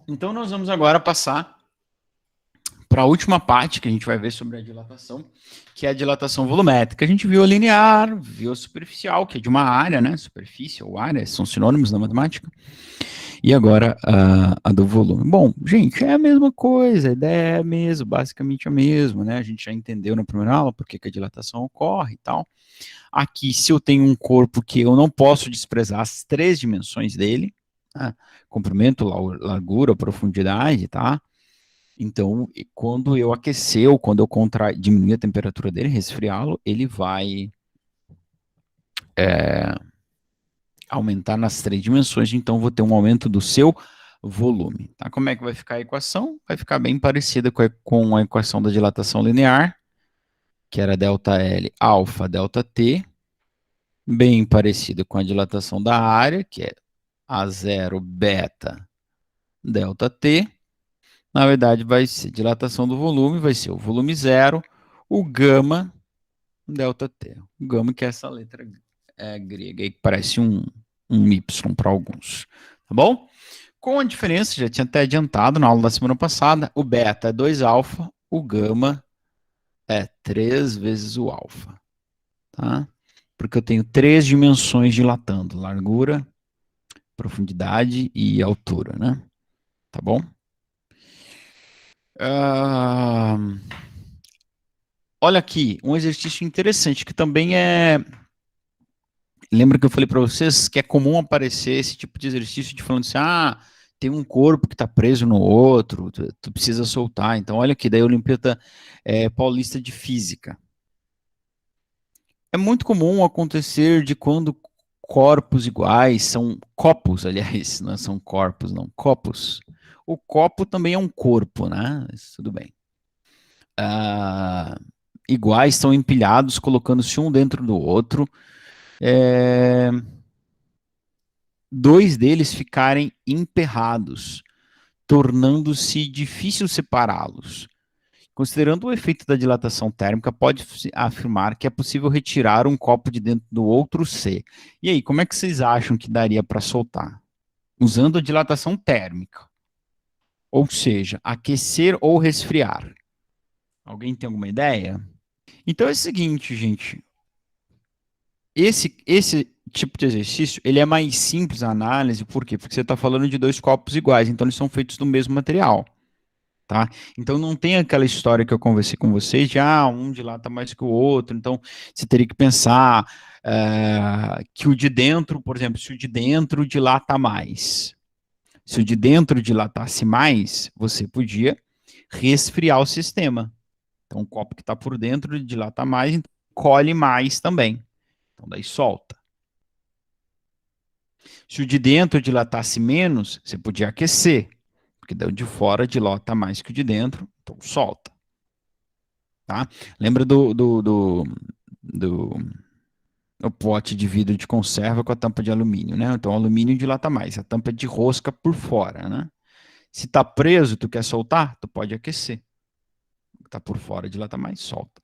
Então, nós vamos agora passar para a última parte que a gente vai ver sobre a dilatação, que é a dilatação volumétrica. A gente viu a linear, viu a superficial, que é de uma área, né? Superfície ou área, são sinônimos na matemática. E agora a do volume. Bom, gente, é a mesma coisa, a ideia é a mesma, basicamente a mesma, né? A gente já entendeu na primeira aula porque que a dilatação ocorre e tal. Aqui, se eu tenho um corpo que eu não posso desprezar as três dimensões dele, tá? Comprimento, largura, profundidade, tá? Então, quando eu aquecer ou quando eu diminuir a temperatura dele, resfriá-lo, ele vai aumentar nas três dimensões, então vou ter um aumento do seu volume. Tá? Como é que vai ficar a equação? Vai ficar bem parecida com a equação da dilatação linear, que era ΔL alfa delta T, bem parecida com a dilatação da área, que é A0 beta delta T. Na verdade, vai ser dilatação do volume, vai ser o volume zero, o gama delta T. O gama que é essa letra grega aí, que parece um Y para alguns. Tá bom? Com a diferença, já tinha até adiantado na aula da semana passada, o beta é 2 alfa, o gama é 3 vezes o alfa. Tá? Porque eu tenho três dimensões dilatando, largura, profundidade e altura, né? Tá bom? Ah, olha aqui, um exercício interessante que também é. Lembra que eu falei para vocês que é comum aparecer esse tipo de exercício de falando assim: ah, tem um corpo que está preso no outro, tu precisa soltar. Então, olha aqui, daí a Olimpíada Paulista de Física. É muito comum acontecer de quando corpos iguais são copos, aliás, não são corpos, não, copos. O copo também é um corpo, né? Mas tudo bem. Ah, iguais são empilhados, colocando-se um dentro do outro. É, dois deles ficarem emperrados, tornando-se difícil separá-los. Considerando o efeito da dilatação térmica, pode-se afirmar que é possível retirar um copo de dentro do outro C. E aí, como é que vocês acham que daria para soltar? Usando a dilatação térmica, ou seja, aquecer ou resfriar. Alguém tem alguma ideia? Então é o seguinte, gente. Esse tipo de exercício, ele é mais simples a análise, por quê? Porque você está falando de dois copos iguais, então eles são feitos do mesmo material. Tá? Então não tem aquela história que eu conversei com vocês de um dilata mais que o outro, então você teria que pensar que o de dentro, por exemplo, se o de dentro dilata mais, se o de dentro dilatasse mais, você podia resfriar o sistema. Então o copo que está por dentro dilata mais, então, colhe mais também. Então daí solta. Se o de dentro dilatasse menos, você podia aquecer, porque daí o de fora dilata mais que o de dentro, então solta. Tá? Lembra do o pote de vidro de conserva com a tampa de alumínio, né? Então, o alumínio dilata mais, a tampa é de rosca por fora, né? Se tá preso, tu quer soltar, tu pode aquecer. Tá por fora, dilata mais, solta,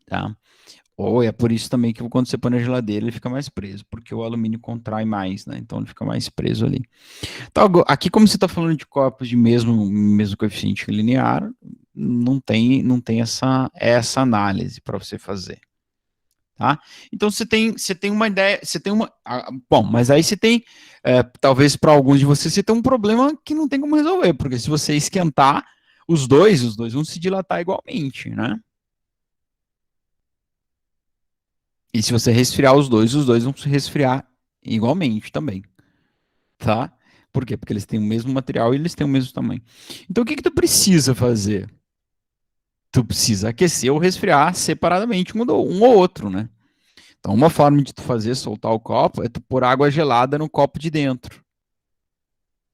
tá? Ou é por isso também que quando você põe na geladeira, ele fica mais preso, porque o alumínio contrai mais, né? Então, ele fica mais preso ali. Então, aqui, como você está falando de corpos de mesmo coeficiente linear, não tem essa análise para você fazer. Tá? Então você tem uma ideia, você tem uma. Bom, mas aí você tem, talvez para alguns de vocês, você tem um problema que não tem como resolver, porque se você esquentar os dois vão se dilatar igualmente, né? E se você resfriar os dois vão se resfriar igualmente também, tá? Por quê? Porque eles têm o mesmo material e eles têm o mesmo tamanho. Então o que que tu precisa fazer? Tu precisa aquecer ou resfriar separadamente um ou outro, né? Então, uma forma de tu fazer soltar o copo é tu pôr água gelada no copo de dentro,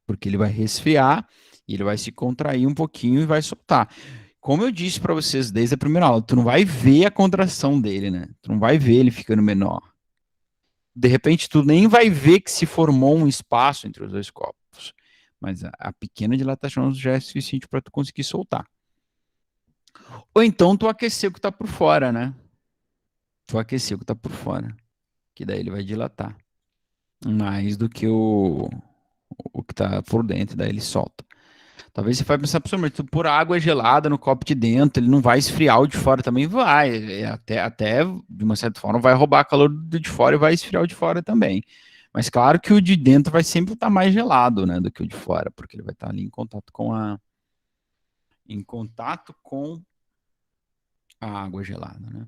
porque ele vai resfriar e ele vai se contrair um pouquinho e vai soltar. Como eu disse para vocês desde a primeira aula, tu não vai ver a contração dele, né? Tu não vai ver ele ficando menor. De repente, tu nem vai ver que se formou um espaço entre os dois copos. Mas a pequena dilatação já é suficiente para tu conseguir soltar. Ou então tu aquecer o que está por fora, né? Tu aquecer o que está por fora, que daí ele vai dilatar mais do que o que está por dentro, daí ele solta. Talvez você vai pensar, professor, mas tu pôr água gelada no copo de dentro, ele não vai esfriar o de fora também? Vai, até de uma certa forma vai roubar calor do de fora e vai esfriar o de fora também. Mas claro que o de dentro vai sempre estar mais gelado, né, do que o de fora, porque ele vai estar ali em contato com a água gelada, né?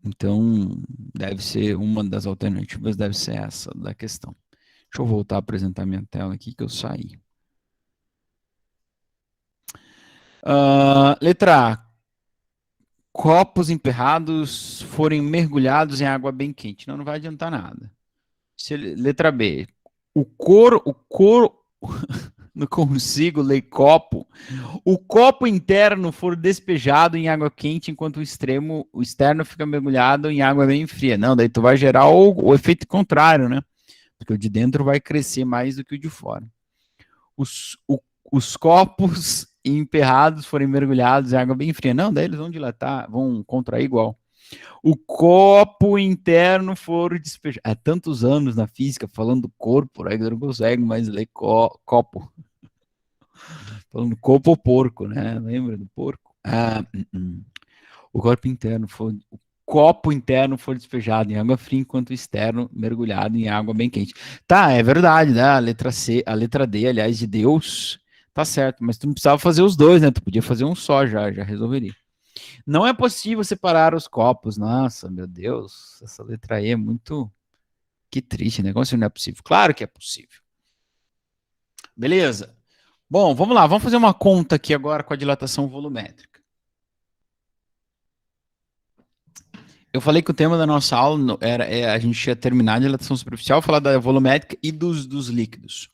Então, deve ser uma das alternativas, deve ser essa da questão. Deixa eu voltar a apresentar minha tela aqui que eu saí. Letra A. Copos emperrados forem mergulhados em água bem quente. Não vai adiantar nada. Letra B. O couro, não consigo ler copo. O copo interno for despejado em água quente, enquanto o externo fica mergulhado em água bem fria. Não, daí tu vai gerar o efeito contrário, né? Porque o de dentro vai crescer mais do que o de fora. Os copos emperrados forem mergulhados em água bem fria. Não, daí eles vão dilatar, vão contrair igual. O copo interno for despejado. Há tantos anos na física falando do corpo, né, que eu não consigo mais ler copo. Falando copo ou porco, né? Lembra do porco? O corpo interno for. O copo interno for despejado em água fria, enquanto o externo mergulhado em água bem quente. Tá, é verdade, né? A letra C, a letra D, aliás, de Deus, tá certo, mas tu não precisava fazer os dois, né? Tu podia fazer um só já resolveria. Não é possível separar os copos. Nossa, meu Deus, essa letra E é muito. Que triste, negócio não é possível. Claro que é possível. Beleza. Bom, vamos lá, vamos fazer uma conta aqui agora com a dilatação volumétrica. Eu falei que o tema da nossa aula era a gente ia terminar a dilatação superficial, falar da volumétrica e dos líquidos.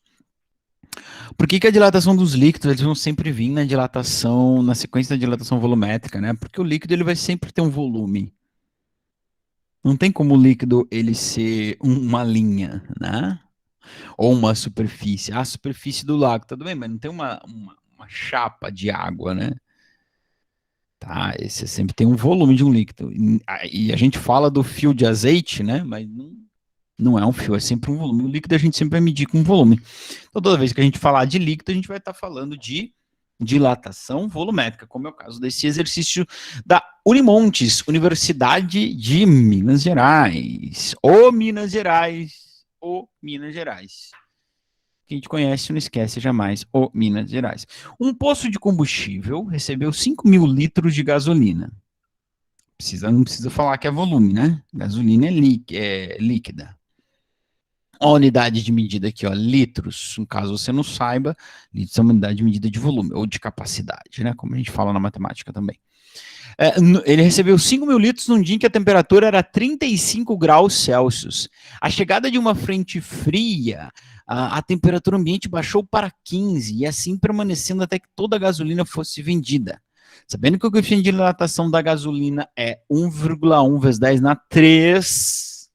Por que a dilatação dos líquidos, eles vão sempre vir na dilatação, na sequência da dilatação volumétrica, né? Porque o líquido ele vai sempre ter um volume. Não tem como o líquido ele ser uma linha, né? Ou uma superfície. A superfície do lago, tudo bem, mas não tem uma chapa de água, né? Tá, esse sempre tem um volume de um líquido. E a gente fala do fio de azeite, né? Mas não é um fio, é sempre um volume. O líquido a gente sempre vai medir com volume. Então, toda vez que a gente falar de líquido, a gente vai estar falando de dilatação volumétrica, como é o caso desse exercício da Unimontes, Universidade de Minas Gerais. Ô Minas Gerais, ô Minas Gerais. Que a gente conhece, não esquece jamais, ô Minas Gerais. Um poço de combustível recebeu 5.000 litros de gasolina. Não precisa falar que é volume, né? Gasolina é líquida. A unidade de medida aqui, ó, litros. No caso você não saiba, litros é uma unidade de medida de volume, ou de capacidade, né? Como a gente fala na matemática também. Ele recebeu 5.000 litros num dia em que a temperatura era 35 graus Celsius. A chegada de uma frente fria, a temperatura ambiente baixou para 15, e assim permanecendo até que toda a gasolina fosse vendida. Sabendo que o coeficiente de dilatação da gasolina é 1,1 vezes 10 na 3,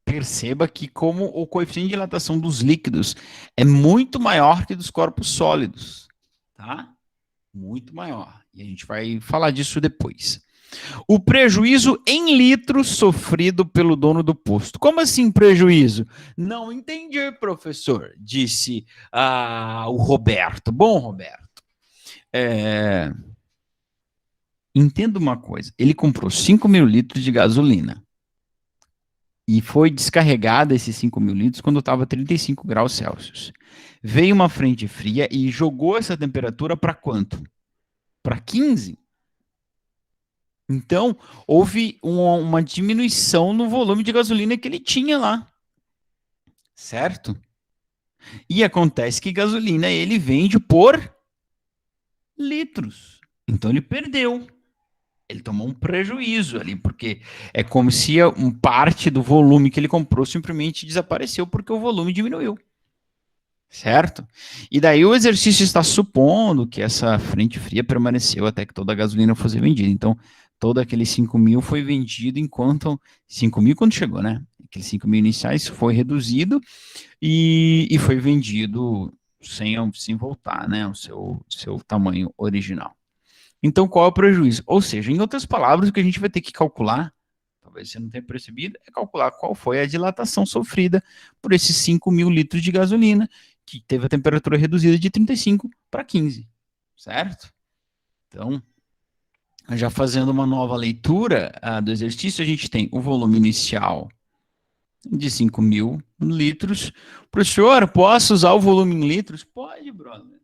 perceba que como o coeficiente de dilatação dos líquidos é muito maior que dos corpos sólidos, tá? Muito maior. E a gente vai falar disso depois. O prejuízo em litros sofrido pelo dono do posto. Como assim prejuízo? Não entendi, professor, disse o Roberto. Bom, Roberto, entenda uma coisa. Ele comprou 5.000 litros de gasolina e foi descarregada esses 5.000 litros quando estava 35 graus Celsius. Veio uma frente fria e jogou essa temperatura para quanto? Para 15. Então, houve uma diminuição no volume de gasolina que ele tinha lá. Certo? E acontece que gasolina ele vende por litros. Então ele perdeu. Ele tomou um prejuízo ali, porque é como se parte do volume que ele comprou simplesmente desapareceu porque o volume diminuiu. Certo? E daí o exercício está supondo que essa frente fria permaneceu até que toda a gasolina fosse vendida. Então, todo aquele 5.000 foi vendido enquanto... 5.000 quando chegou, né? Aqueles 5.000 iniciais foi reduzido e foi vendido sem voltar, né? O seu tamanho original. Então, qual é o prejuízo? Ou seja, em outras palavras, o que a gente vai ter que calcular, talvez você não tenha percebido, é calcular qual foi a dilatação sofrida por esses 5.000 litros de gasolina, que teve a temperatura reduzida de 35 para 15, certo? Então, já fazendo uma nova leitura do exercício, a gente tem o volume inicial de 5.000 litros. Professor, posso usar o volume em litros? Pode, brother.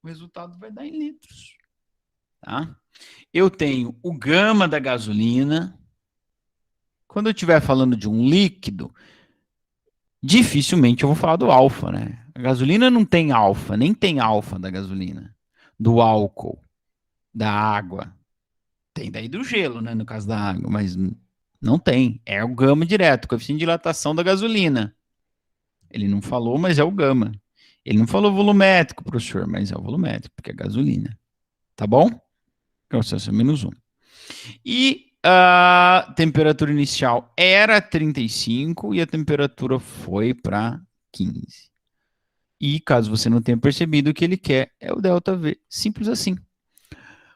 O resultado vai dar em litros. Tá? Eu tenho o gama da gasolina. Quando eu estiver falando de um líquido, dificilmente eu vou falar do alfa, né? A gasolina não tem alfa, nem tem alfa da gasolina. Do álcool, da água. Tem daí do gelo, né? No caso da água, mas não tem. É o gama direto, coeficiente de dilatação da gasolina. Ele não falou, mas é o gama. Ele não falou volumétrico, professor, mas é o volumétrico, porque é gasolina. Tá bom? Processo é menos 1. E a temperatura inicial era 35 e a temperatura foi para 15. E caso você não tenha percebido, o que ele quer é o ΔV. Simples assim.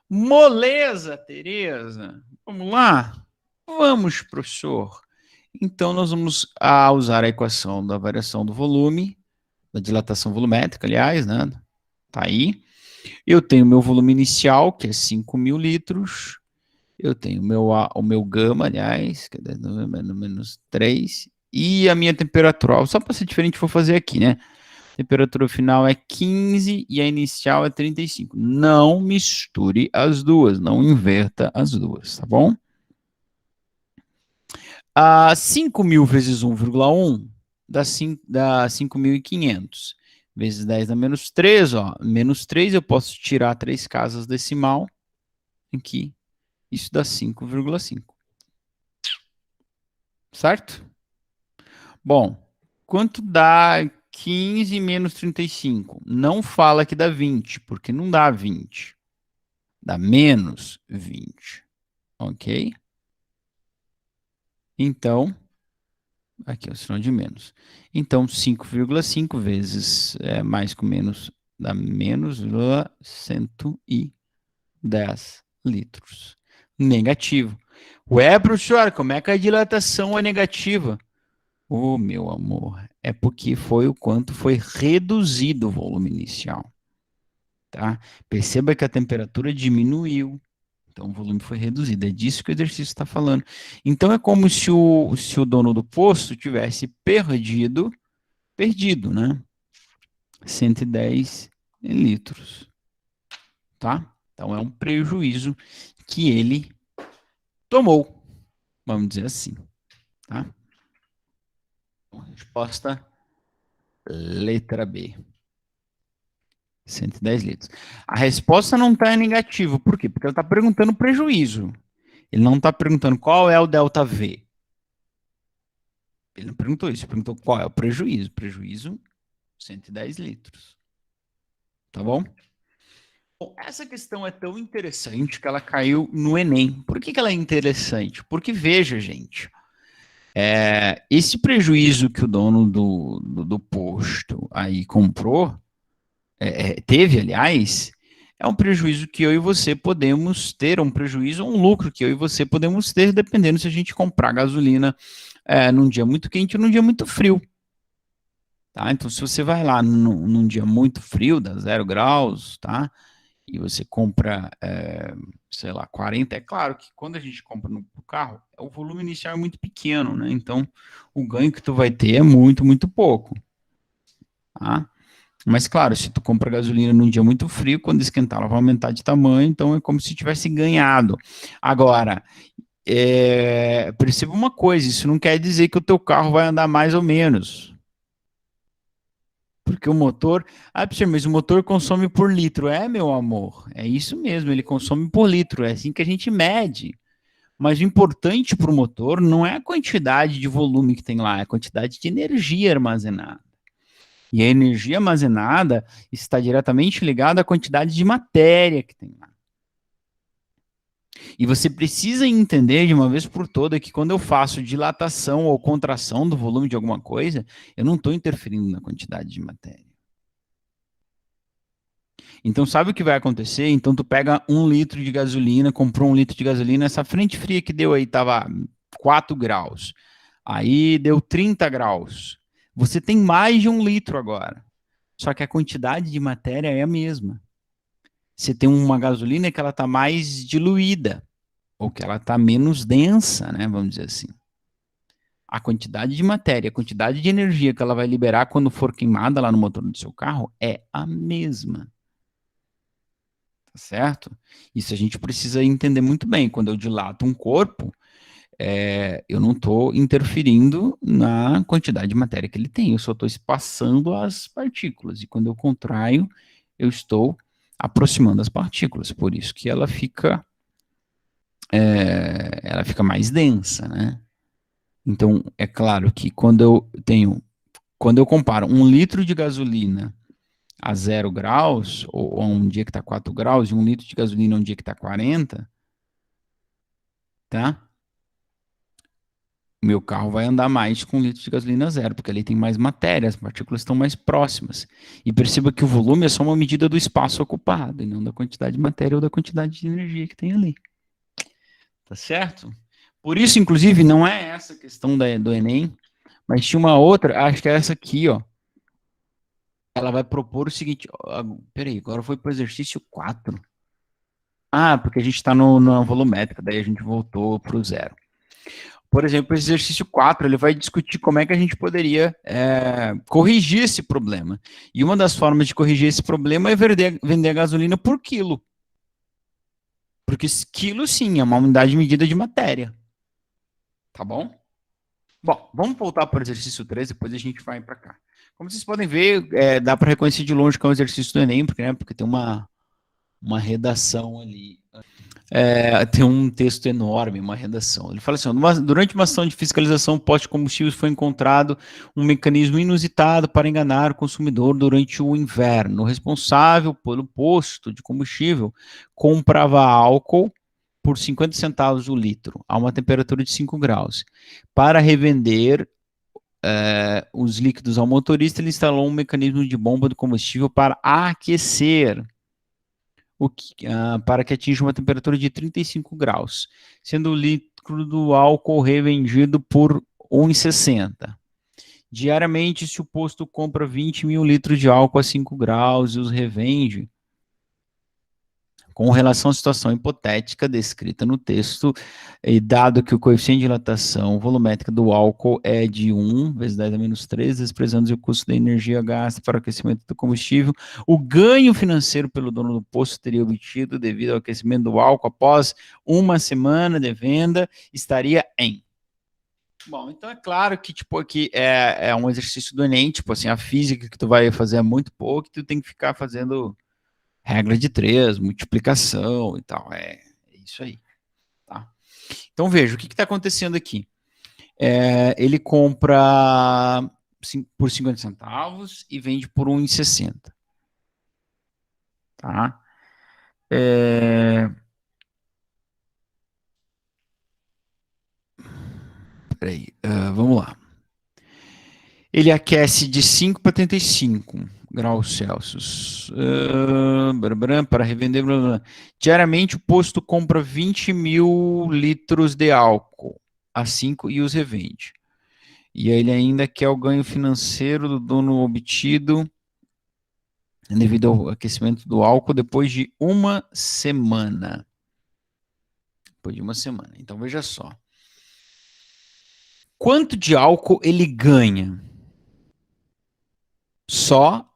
Moleza, Tereza. Vamos lá? Vamos, professor. Então, nós vamos usar a equação da variação do volume, da dilatação volumétrica, aliás, né? Tá aí. Eu tenho meu volume inicial, que é 5.000 litros. Eu tenho o meu gama, aliás, que é menos 3. E a minha temperatura, só para ser diferente, vou fazer aqui, né? A temperatura final é 15 e a inicial é 35. Não misture as duas, não inverta as duas, tá bom? 5.000 vezes 1,1 dá 5.500. Vezes 10 dá menos 3, ó. Menos 3 eu posso tirar 3 casas decimal aqui. Isso dá 5,5. Certo? Bom, quanto dá 15 menos 35? Não fala que dá 20, porque não dá 20. Dá menos 20. Ok? Então, aqui é o sinal de menos. Então, 5,5 vezes mais com menos dá menos 110 litros. Negativo. Ué, professor, como é que a dilatação é negativa? Oh, meu amor, é porque foi o quanto foi reduzido o volume inicial. Tá? Perceba que a temperatura diminuiu. Então, o volume foi reduzido. É disso que o exercício está falando. Então, é como se o dono do posto tivesse perdido, né? 110 litros. Tá? Então, é um prejuízo que ele tomou. Vamos dizer assim. Tá? Resposta letra B. 110 litros. A resposta não está em negativo. Por quê? Porque ela está perguntando prejuízo. Ele não está perguntando qual é o ΔV. Ele não perguntou isso, ele perguntou qual é o prejuízo. Prejuízo, 110 litros. Tá bom? Bom, essa questão é tão interessante que ela caiu no Enem. Por que ela é interessante? Porque, veja, gente, esse prejuízo que o dono do posto aí comprou, teve, aliás, é um prejuízo que eu e você podemos ter, um prejuízo ou um lucro que eu e você podemos ter, dependendo se a gente comprar gasolina num dia muito quente ou num dia muito frio. Tá? Então, se você vai lá num dia muito frio, dá 0 graus, tá? E você compra, sei lá, 40, é claro que quando a gente compra no carro, o volume inicial é muito pequeno, né? Então, o ganho que tu vai ter é muito, muito pouco. Tá? Mas, claro, se tu compra gasolina num dia muito frio, quando esquentar, ela vai aumentar de tamanho, então é como se tivesse ganhado. Agora, perceba uma coisa, isso não quer dizer que o teu carro vai andar mais ou menos. Porque o motor, mas o motor consome por litro. É, meu amor, é isso mesmo, ele consome por litro, é assim que a gente mede. Mas o importante para o motor não é a quantidade de volume que tem lá, é a quantidade de energia armazenada. E a energia armazenada está diretamente ligada à quantidade de matéria que tem lá. E você precisa entender de uma vez por toda que quando eu faço dilatação ou contração do volume de alguma coisa, eu não estou interferindo na quantidade de matéria. Então, sabe o que vai acontecer? Então, tu pega 1 litro de gasolina, comprou 1 litro de gasolina, essa frente fria que deu aí estava 4 graus. Aí deu 30 graus. Você tem mais de 1 litro agora. Só que a quantidade de matéria é a mesma. Você tem uma gasolina que ela está mais diluída, ou que ela está menos densa, né? Vamos dizer assim. A quantidade de matéria, a quantidade de energia que ela vai liberar quando for queimada lá no motor do seu carro é a mesma. Tá certo? Isso a gente precisa entender muito bem. Quando eu dilato um corpo, eu não estou interferindo na quantidade de matéria que ele tem, eu só estou espaçando as partículas. E quando eu contraio, eu estou aproximando as partículas. Por isso que ela fica mais densa, né? Então, é claro que quando eu comparo 1 litro de gasolina a 0 graus, ou a um dia que está 4 graus, e 1 litro de gasolina a um dia que está 40, tá? O meu carro vai andar mais com 1 litro de gasolina zero, porque ali tem mais matéria, as partículas estão mais próximas. E perceba que o volume é só uma medida do espaço ocupado, e não da quantidade de matéria ou da quantidade de energia que tem ali. Tá certo? Por isso, inclusive, não é essa a questão do Enem, mas tinha uma outra, acho que é essa aqui, ó. Ela vai propor o seguinte, peraí, agora foi para o exercício 4. Ah, porque a gente está na volumétrica, daí a gente voltou para o zero. Por exemplo, esse exercício 4, ele vai discutir como é que a gente poderia corrigir esse problema. E uma das formas de corrigir esse problema é vender a gasolina por quilo. Porque quilo, sim, é uma unidade de medida de matéria. Tá bom? Bom, vamos voltar para o exercício 3, depois a gente vai para cá. Como vocês podem ver, dá para reconhecer de longe que é um exercício do Enem, porque tem uma redação ali. Tem um texto enorme, uma redação. Ele fala assim: durante uma ação de fiscalização posto-combustíveis foi encontrado um mecanismo inusitado para enganar o consumidor durante o inverno. O responsável pelo posto de combustível comprava álcool por 50 centavos o litro, a uma temperatura de 5 graus. Para revender os líquidos ao motorista, ele instalou um mecanismo de bomba de combustível para aquecer para que atinja uma temperatura de 35 graus, sendo o litro do álcool revendido por 1,60. Diariamente, se o posto compra 20 mil litros de álcool a 5 graus e os revende, com relação à situação hipotética descrita no texto, e dado que o coeficiente de dilatação volumétrica do álcool é de 1 vezes 10 a menos 3, desprezando o custo da energia gasta para o aquecimento do combustível, o ganho financeiro pelo dono do posto teria obtido devido ao aquecimento do álcool após uma semana de venda estaria em... Bom, então é claro que, tipo, aqui é um exercício do Enem, tipo assim, a física que tu vai fazer é muito pouco, tu tem que ficar fazendo regra de 3, multiplicação e tal. É isso aí. Tá? Então, veja, o que está acontecendo aqui? Ele compra por 50 centavos e vende por 1,60. Tá? Peraí, vamos lá. Ele aquece de 5 para 35 graus Celsius. Para revender. Blá, blá. Diariamente, o posto compra 20 mil litros de álcool a 5 e os revende. E ele ainda quer o ganho financeiro do dono obtido devido ao aquecimento do álcool depois de uma semana. Depois de uma semana. Então, veja só. Quanto de álcool ele ganha?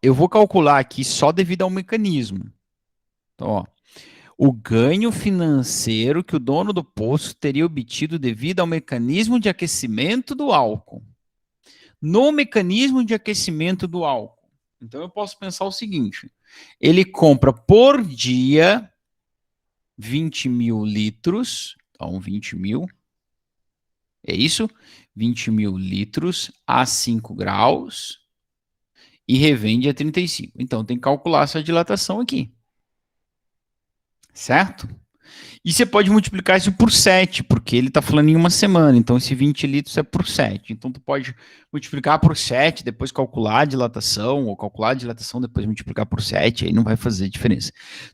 Eu vou calcular aqui só devido ao mecanismo. Então, ó, o ganho financeiro que o dono do posto teria obtido devido ao mecanismo de aquecimento do álcool. No mecanismo de aquecimento do álcool. Então, eu posso pensar o seguinte: ele compra por dia 20 mil litros, então 20 mil, é isso? 20 mil litros a 5 graus e revende a 35. Então, tem que calcular essa dilatação aqui. Certo? E você pode multiplicar isso por 7, porque ele está falando em uma semana, então esse 20 litros é por 7. Então tu pode multiplicar por 7, depois calcular a dilatação, ou calcular a dilatação, depois multiplicar por 7, aí não vai fazer diferença.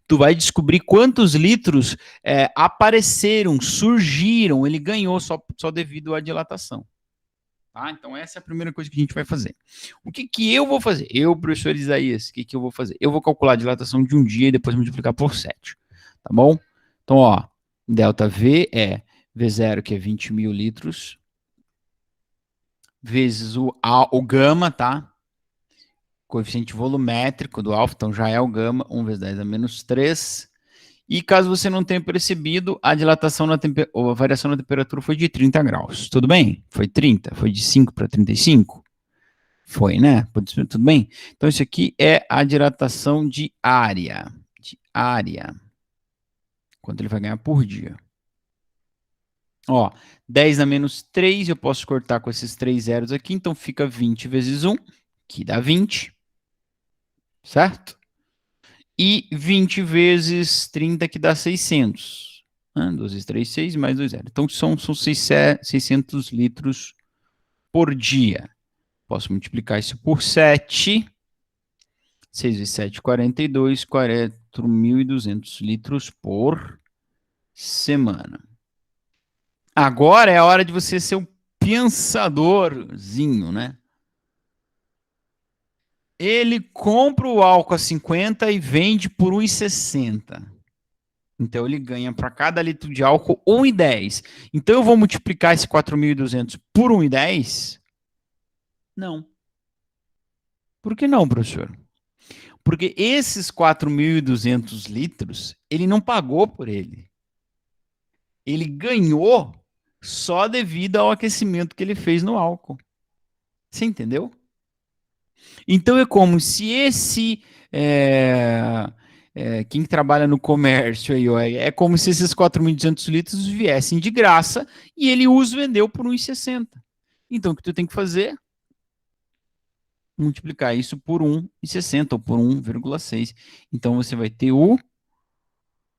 Tu vai descobrir quantos litros apareceram, surgiram, ele ganhou só devido à dilatação. Tá? Então essa é a primeira coisa que a gente vai fazer. O que, que eu vou fazer? Eu, professor Isaías, o que, que eu vou fazer? Eu vou calcular a dilatação de um dia e depois multiplicar por 7. Tá bom? Então, ó, delta V é V0, que é 20 mil litros, vezes o gama, tá? Coeficiente volumétrico do alfa, então já é o gama, 1 vezes 10 a menos 3. E caso você não tenha percebido, a dilatação a variação na temperatura foi de 30 graus. Tudo bem? Foi 30? Foi de 5 para 35? Foi, né? Tudo bem? Então, isso aqui é a dilatação de área. De área. Quanto ele vai ganhar por dia. Ó, 10 a menos 3, eu posso cortar com esses 3 zeros aqui, então fica 20 vezes 1, que dá 20. Certo? E 20 vezes 30, que dá 600. 2 vezes 3, 6, mais 2 zeros. Então, são 600 litros por dia. Posso multiplicar isso por 7. 6 vezes 7, 42. 4.200 litros por semana. Agora é a hora de você ser um pensadorzinho, né? Ele compra o álcool a 50 e vende por 1,60. Então ele ganha para cada litro de álcool 1,10. Então eu vou multiplicar esse 4.200 por 1,10? Não. Por que não, professor? Porque esses 4.200 litros, ele não pagou por ele. Ele ganhou só devido ao aquecimento que ele fez no álcool. Você entendeu? Então é como se quem trabalha no comércio aí, ó, é como se esses 4.200 litros viessem de graça e ele os vendeu por 1,60. Então o que tu tem que fazer? Multiplicar isso por 1,60 ou por 1,6. Então você vai ter o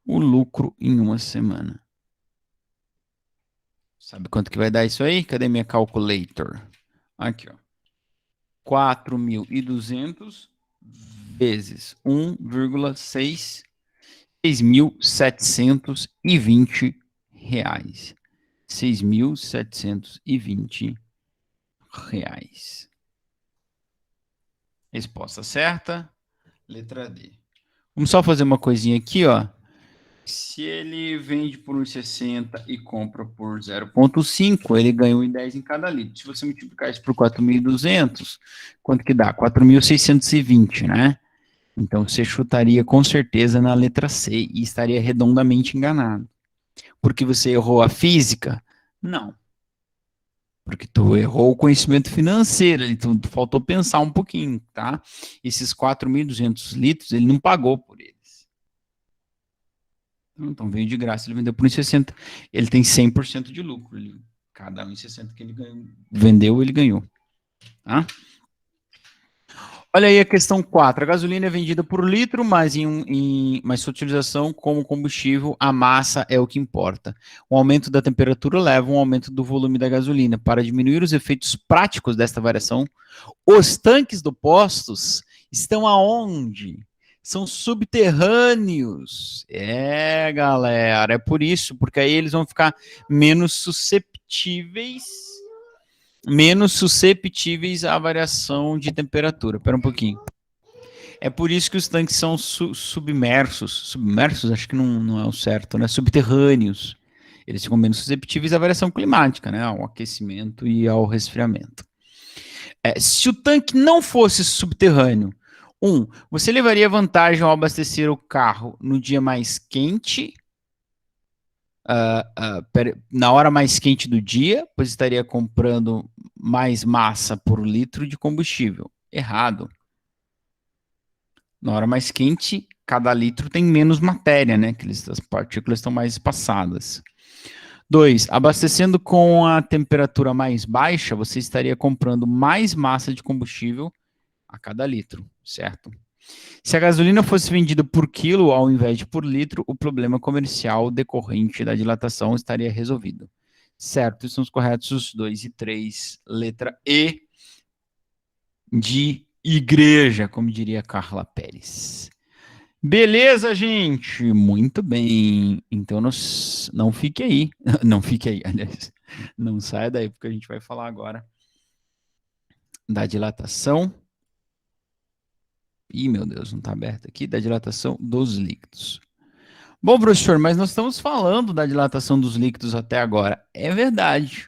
lucro em uma semana. Sabe quanto que vai dar isso aí? Cadê minha calculator? Aqui, ó. 4.200 vezes 1,6, 6.720 reais. 6.720 reais. Resposta certa, letra D. Vamos só fazer uma coisinha aqui, ó. Se ele vende por 1,60 e compra por 0,5, ele ganha 1,10 em cada litro. Se você multiplicar isso por 4.200, quanto que dá? 4.620, né? Então você chutaria com certeza na letra C e estaria redondamente enganado. Porque você errou a física? Não. Porque tu errou o conhecimento financeiro, então faltou pensar um pouquinho, tá? Esses 4.200 litros, ele não pagou por eles. Então veio de graça, ele vendeu por 1,60. Ele tem 100% de lucro. Cada 1,60 que ele vendeu, ele ganhou. Tá? Olha aí a questão 4. A gasolina é vendida por litro, mas mas sua utilização como combustível, a massa é o que importa. O aumento da temperatura leva a um aumento do volume da gasolina. Para diminuir os efeitos práticos desta variação, os tanques do postos estão aonde? São subterrâneos. É, galera, é por isso, porque aí eles vão ficar menos susceptíveis à variação de temperatura. Espera um pouquinho. É por isso que os tanques são submersos. Submersos, acho que não é o certo, né? Subterrâneos. Eles ficam menos susceptíveis à variação climática, né? Ao aquecimento e ao resfriamento. Se o tanque não fosse subterrâneo, você levaria vantagem ao abastecer o carro no dia mais quente, na hora mais quente do dia, pois estaria comprando mais massa por litro de combustível. Errado. Na hora mais quente, cada litro tem menos matéria, né? As partículas estão mais espaçadas. 2, abastecendo com a temperatura mais baixa, você estaria comprando mais massa de combustível a cada litro, certo? Se a gasolina fosse vendida por quilo ao invés de por litro, o problema comercial decorrente da dilatação estaria resolvido. Certo, estão os corretos os 2 e 3, letra E de igreja, como diria Carla Pérez. Beleza, gente? Muito bem. Então não fique aí. Não fique aí, aliás. Não saia daí, porque a gente vai falar agora da dilatação. Ih, meu Deus, não está aberto aqui. Da dilatação dos líquidos. Bom, professor, mas nós estamos falando da dilatação dos líquidos até agora. É verdade.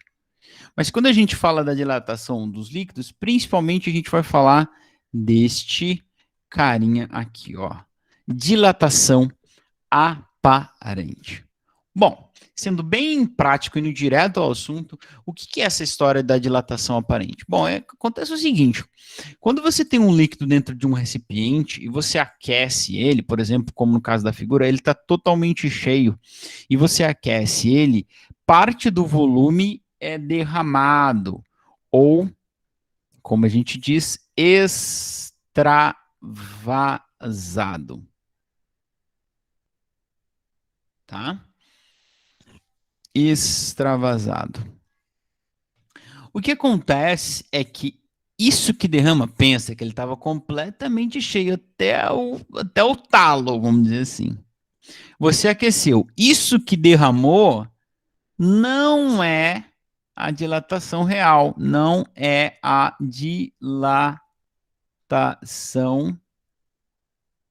Mas quando a gente fala da dilatação dos líquidos, principalmente a gente vai falar deste carinha aqui, ó. Dilatação aparente. Bom, sendo bem prático e indo direto ao assunto, o que é essa história da dilatação aparente? Bom, acontece o seguinte, quando você tem um líquido dentro de um recipiente e você aquece ele, por exemplo, como no caso da figura, ele está totalmente cheio, e você aquece ele, parte do volume é derramado, ou, como a gente diz, extravasado. Tá? Extravasado. O que acontece é que isso que derrama, pensa que ele estava completamente cheio até o talo, vamos dizer assim. Você aqueceu. Isso que derramou não é a dilatação real, não é a dilatação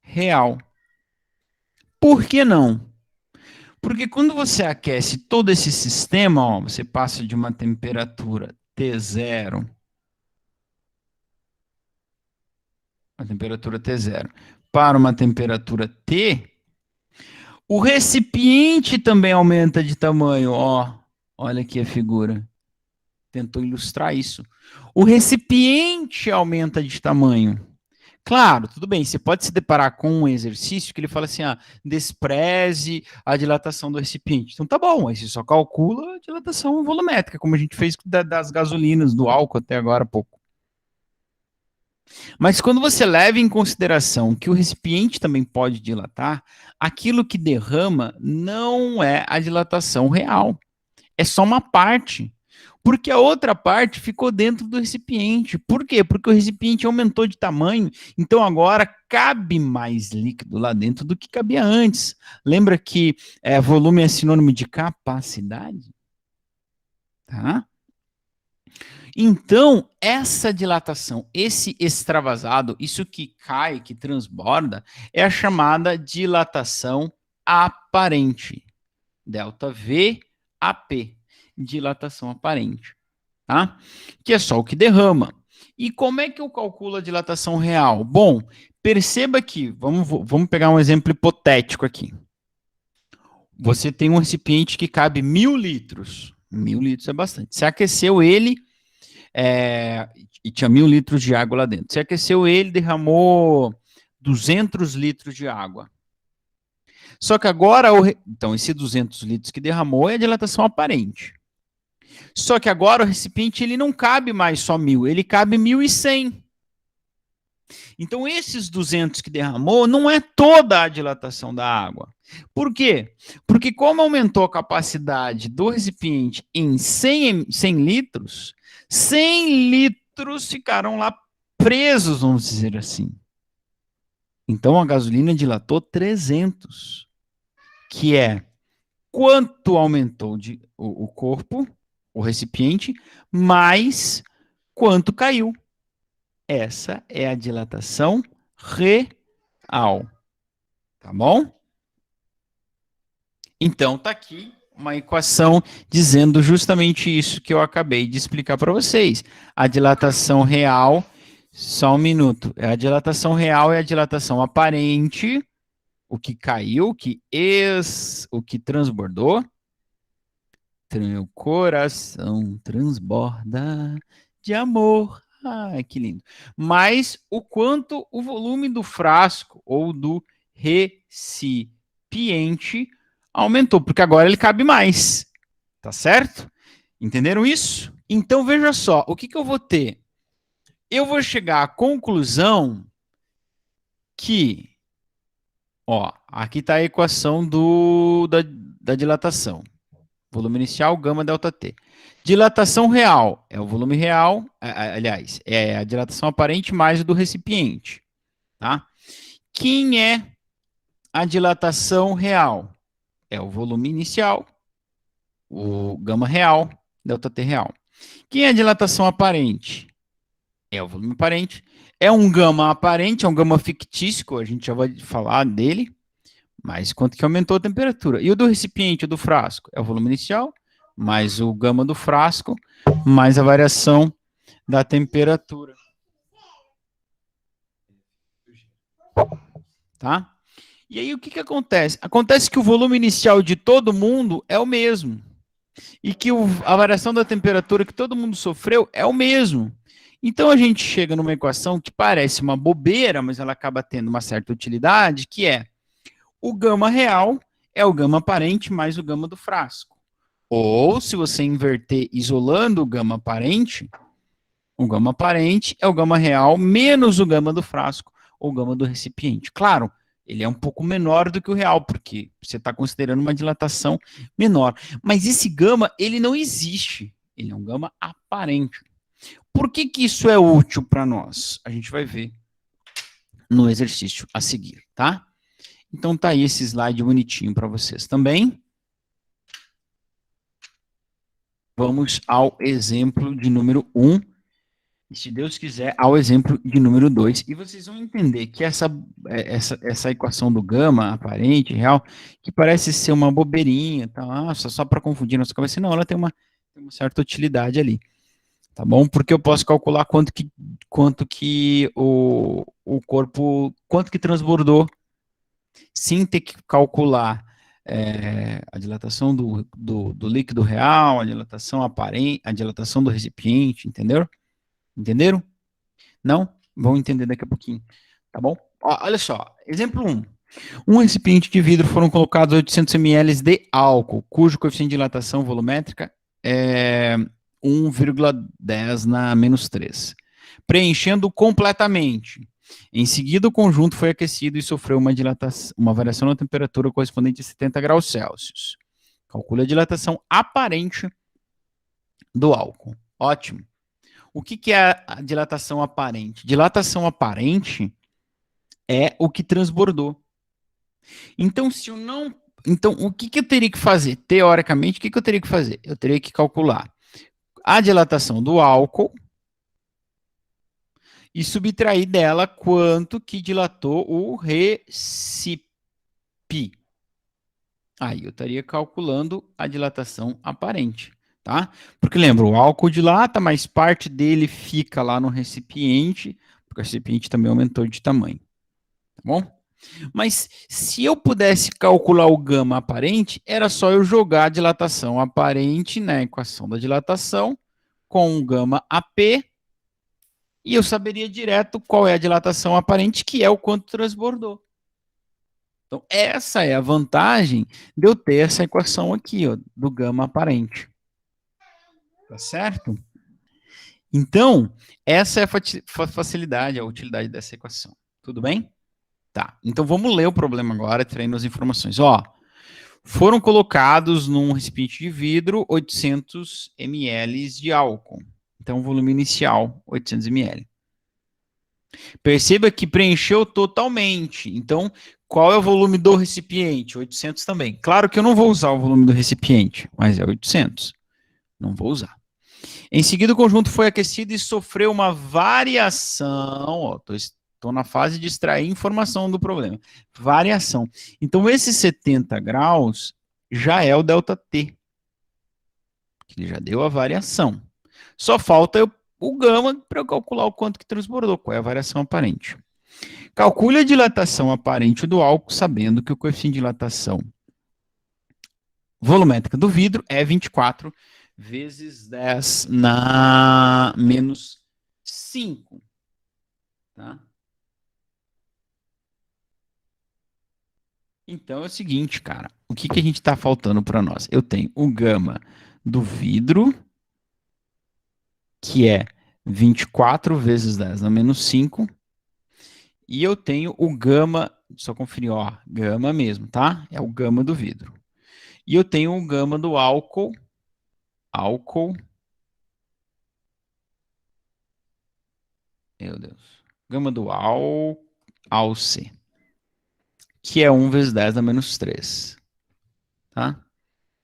real. Por que não? Porque quando você aquece todo esse sistema, ó, você passa de uma temperatura T0, para uma temperatura T, o recipiente também aumenta de tamanho, ó. Olha aqui a figura. Tentou ilustrar isso. O recipiente aumenta de tamanho. Claro, tudo bem, você pode se deparar com um exercício que ele fala assim, despreze a dilatação do recipiente. Então tá bom, aí você só calcula a dilatação volumétrica, como a gente fez das gasolinas, do álcool até agora há pouco. Mas quando você leva em consideração que o recipiente também pode dilatar, aquilo que derrama não é a dilatação real, é só uma parte. Porque a outra parte ficou dentro do recipiente. Por quê? Porque o recipiente aumentou de tamanho, então agora cabe mais líquido lá dentro do que cabia antes. Lembra que volume é sinônimo de capacidade? Tá? Então, essa dilatação, esse extravasado, isso que cai, que transborda, é a chamada dilatação aparente. Delta V AP, dilatação aparente, tá? Que é só o que derrama. E como é que eu calculo a dilatação real? Bom, perceba que, vamos pegar um exemplo hipotético aqui. Você tem um recipiente que cabe 1.000 litros. 1.000 litros é bastante. Você aqueceu ele e tinha 1.000 litros de água lá dentro. Você aqueceu ele, derramou 200 litros de água. Só que agora, então, esse 200 litros que derramou é a dilatação aparente. Só que agora o recipiente ele não cabe mais só 1.000, ele cabe 1.100. Então, esses 200 que derramou não é toda a dilatação da água. Por quê? Porque como aumentou a capacidade do recipiente em 100 litros, 100 litros ficaram lá presos, vamos dizer assim. Então, a gasolina dilatou 300, que é quanto aumentou o corpo, o recipiente, mais quanto caiu. Essa é a dilatação real. Tá bom? Então, tá aqui uma equação dizendo justamente isso que eu acabei de explicar para vocês. A dilatação real, só um minuto, a dilatação real é a dilatação aparente, o que caiu, o que transbordou. Meu coração transborda de amor. Ai, que lindo. Mas o quanto o volume do frasco ou do recipiente aumentou, porque agora ele cabe mais. Tá certo? Entenderam isso? Então veja só, o que eu vou ter? Eu vou chegar à conclusão que, ó, aqui está a equação da dilatação. Volume inicial, gama delta T. Dilatação real é o volume real, aliás, é a dilatação aparente mais o do recipiente, tá? Quem é a dilatação real? É o volume inicial, o gama real, delta T real. Quem é a dilatação aparente? É o volume aparente. É um gama aparente, é um gama fictício, a gente já vai falar dele, mas quanto que aumentou a temperatura. E o do recipiente, o do frasco? É o volume inicial, mais o gama do frasco, mais a variação da temperatura. Tá? E aí o que acontece? Acontece que o volume inicial de todo mundo é o mesmo. E que a variação da temperatura que todo mundo sofreu é o mesmo. Então a gente chega numa equação que parece uma bobeira, mas ela acaba tendo uma certa utilidade, que é o gama real é o gama aparente mais o gama do frasco. Ou, se você inverter isolando o gama aparente é o gama real menos o gama do frasco ou gama do recipiente. Claro, ele é um pouco menor do que o real, porque você está considerando uma dilatação menor. Mas esse gama, ele não existe. Ele é um gama aparente. Por que que isso é útil para nós? A gente vai ver no exercício a seguir, tá? Então tá aí esse slide bonitinho para vocês também. Vamos ao exemplo de número 1. E, se Deus quiser, ao exemplo de número 2. E vocês vão entender que essa equação do gama aparente, real, que parece ser uma bobeirinha, tá? Só para confundir nossa cabeça, não, ela tem uma certa utilidade ali. Tá bom? Porque eu posso calcular quanto que o corpo, quanto que transbordou, sem ter que calcular a dilatação do líquido real, a dilatação aparente, a dilatação do recipiente, entenderam? Entenderam? Não? Vão entender daqui a pouquinho, tá bom? Ó, olha só, exemplo 1. Um recipiente de vidro foram colocados 800 ml de álcool, cujo coeficiente de dilatação volumétrica é 1,10 na menos 3, preenchendo completamente. Em seguida, o conjunto foi aquecido e sofreu uma variação na temperatura correspondente a 70 graus Celsius. Calcule a dilatação aparente do álcool. Ótimo. O que é a dilatação aparente? Dilatação aparente é o que transbordou. Então, se eu não. Então, o que eu teria que fazer? Teoricamente, o que eu teria que fazer? Eu teria que calcular a dilatação do álcool e subtrair dela quanto que dilatou o recipiente. Aí eu estaria calculando a dilatação aparente, tá? Porque lembra, o álcool dilata, mas parte dele fica lá no recipiente, porque o recipiente também aumentou de tamanho, tá bom? Mas se eu pudesse calcular o gama aparente, era só eu jogar a dilatação aparente na equação da dilatação com o gama AP e eu saberia direto qual é a dilatação aparente, que é o quanto transbordou. Então, essa é a vantagem de eu ter essa equação aqui, ó, do gama aparente. Tá certo? Então, essa é a facilidade, a utilidade dessa equação. Tudo bem? Tá. Então, vamos ler o problema agora, traindo as informações. Ó, foram colocados num recipiente de vidro 800 ml de álcool. Então, volume inicial, 800 ml. Perceba que preencheu totalmente. Então, qual é o volume do recipiente? 800 também. Claro que eu não vou usar o volume do recipiente, mas é 800. Não vou usar. Em seguida, o conjunto foi aquecido e sofreu uma variação. Estou na fase de extrair informação do problema. Variação. Então, esses 70 graus já é o ΔT. Ele já deu a variação. Só falta o gama para eu calcular o quanto que transbordou, qual é a variação aparente. Calcule a dilatação aparente do álcool, sabendo que o coeficiente de dilatação volumétrica do vidro é 24 vezes 10 na menos 5. Tá? Então é o seguinte, cara. O que a gente está faltando para nós? Eu tenho o gama do vidro, que é 24 vezes 10 na menos 5. E eu tenho o gama, só conferir, ó, gama mesmo, tá? É o gama do vidro. E eu tenho o gama do álcool, meu Deus, gama do álce, que é 1 vezes 10 a menos 3, tá?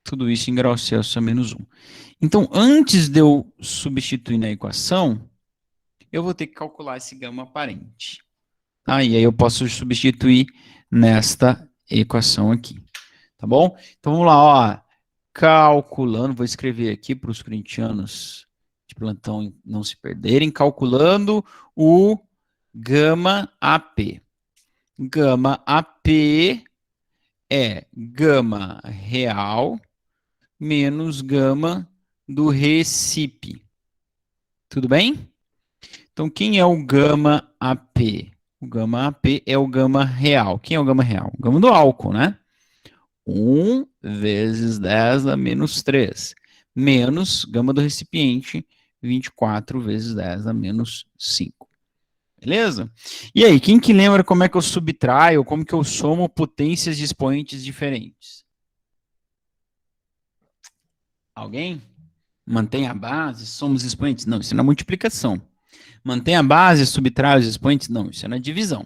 Tudo isso em grau Celsius a menos 1. Então, antes de eu substituir na equação, eu vou ter que calcular esse gama aparente. Tá? E aí eu posso substituir nesta equação aqui. Tá bom? Então vamos lá, ó. Calculando, vou escrever aqui para os corintianos de plantão não se perderem, calculando o gama AP. Gama AP é gama real menos gama do recipe. Tudo bem? Então, quem é o gama AP? O gama AP é o gama real. Quem é o gama real? O gama do álcool, né? 1 vezes 10 a menos 3, menos gama do recipiente, 24 vezes 10 a menos 5. Beleza? E aí, quem que lembra como é que eu subtraio, como que eu somo potências de expoentes diferentes? Alguém? Mantém a base, soma os expoentes? Não, isso é na multiplicação. Mantém a base, subtrai os expoentes? Não, isso é na divisão.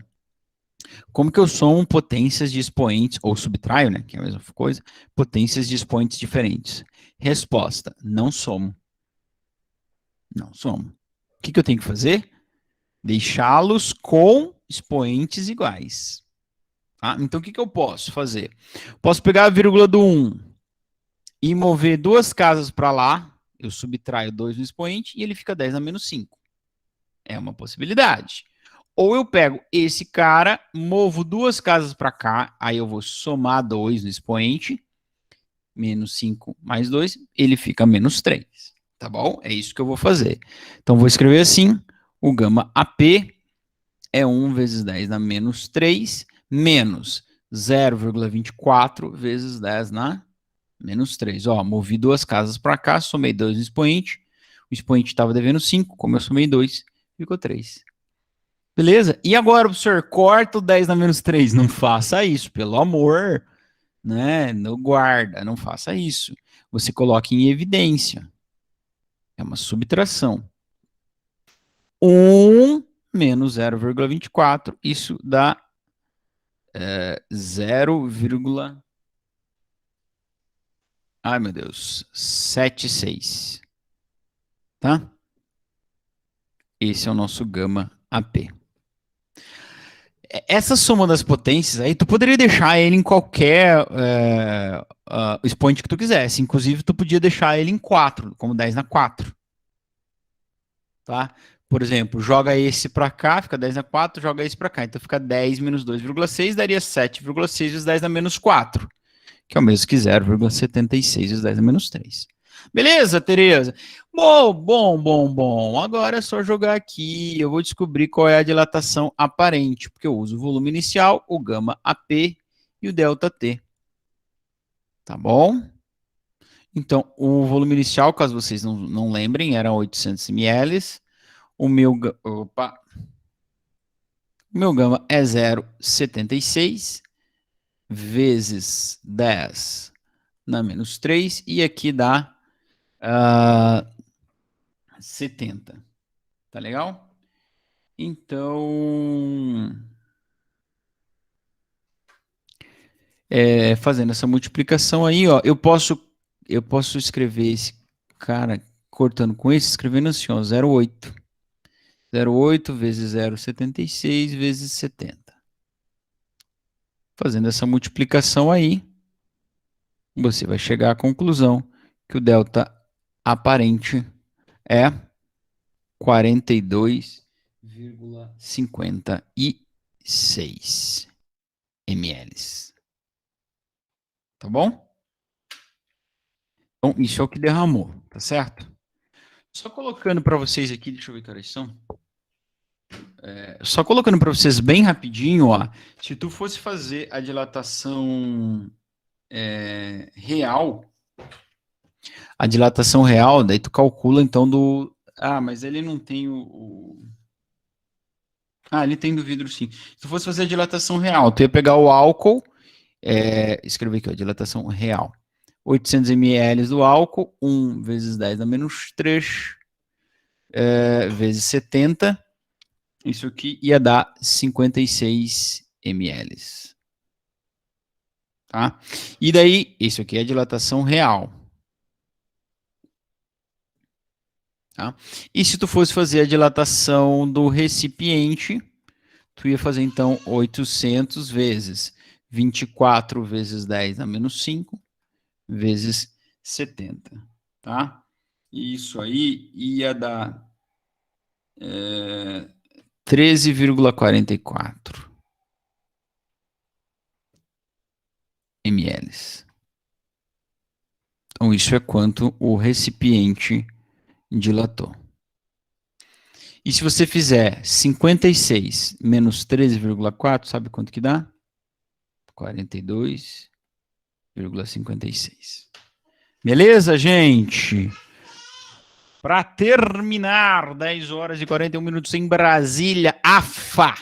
Como que eu somo potências de expoentes, ou subtraio, né, que é a mesma coisa, potências de expoentes diferentes? Resposta, não somo. Não somo. O que eu tenho que fazer? Deixá-los com expoentes iguais. Tá? Então, o que eu posso fazer? Posso pegar a vírgula do 1 e mover duas casas para lá, eu subtraio 2 no expoente e ele fica 10 a menos 5. É uma possibilidade. Ou eu pego esse cara, movo duas casas para cá, aí eu vou somar 2 no expoente, menos 5 mais 2, ele fica menos 3. Tá bom? É isso que eu vou fazer. Então, vou escrever assim, o gama AP é 1 vezes 10 na menos 3, menos 0,24 vezes 10 na menos 3. Ó, movi duas casas para cá, somei 2 no expoente, o expoente estava devendo 5, como eu somei 2, ficou 3. Beleza? E agora, professor, corta o 10 na menos 3. Não faça isso, pelo amor, né? Não guarda, não faça isso. Você coloca em evidência. É uma subtração. 1 menos 0,24, isso dá 0, ai meu Deus, 76. Tá? Esse é o nosso gama AP. Essa soma das potências aí, tu poderia deixar ele em qualquer expoente que tu quisesse. Inclusive, tu podia deixar ele em 4, como 10 na 4. Tá? Por exemplo, joga esse para cá, fica 10 na 4, joga esse para cá. Então fica 10 menos 2,6, daria 7,6 vezes 10 na menos 4, que é o mesmo que 0,76 vezes 10 na menos 3. Beleza, Tereza? Bom. Agora é só jogar aqui. Eu vou descobrir qual é a dilatação aparente, porque eu uso o volume inicial, o gama AP e o delta T. Tá bom? Então, o volume inicial, caso vocês não lembrem, era 800 ml. O meu, opa, o meu gama é 0,76 vezes 10 na menos 3, e aqui dá 70. Tá legal? Então, fazendo essa multiplicação aí, ó, eu posso escrever esse cara cortando com esse, escrevendo assim, ó, 0,8. 0,8 vezes 0,76 vezes 70. Fazendo essa multiplicação aí, você vai chegar à conclusão que o delta aparente é 42,56 ml. Tá bom? Então, isso é o que derramou, tá certo? Só colocando para vocês aqui, deixa eu ver que horas são. Só colocando para vocês bem rapidinho, ó. Se tu fosse fazer a dilatação real, daí tu calcula então do. Ah, mas ele não tem Ah, ele tem do vidro, sim. Se fosse fazer a dilatação real, tu ia pegar o álcool, escrever aqui, ó, dilatação real. 800 ml do álcool, 1 vezes 10 a menos 3, vezes 70. Isso aqui ia dar 56 ml. Tá? E daí, isso aqui é a dilatação real. Tá? E se tu fosse fazer a dilatação do recipiente, tu ia fazer então 800 vezes 24 vezes 10 a menos 5 vezes 70. Tá? E isso aí ia dar 13,44 ml. Então, isso é quanto o recipiente dilatou. E se você fizer 56 menos 13,4, sabe quanto que dá? 42,56. Beleza, gente? Para terminar, 10 horas e 41 minutos em Brasília, AFA.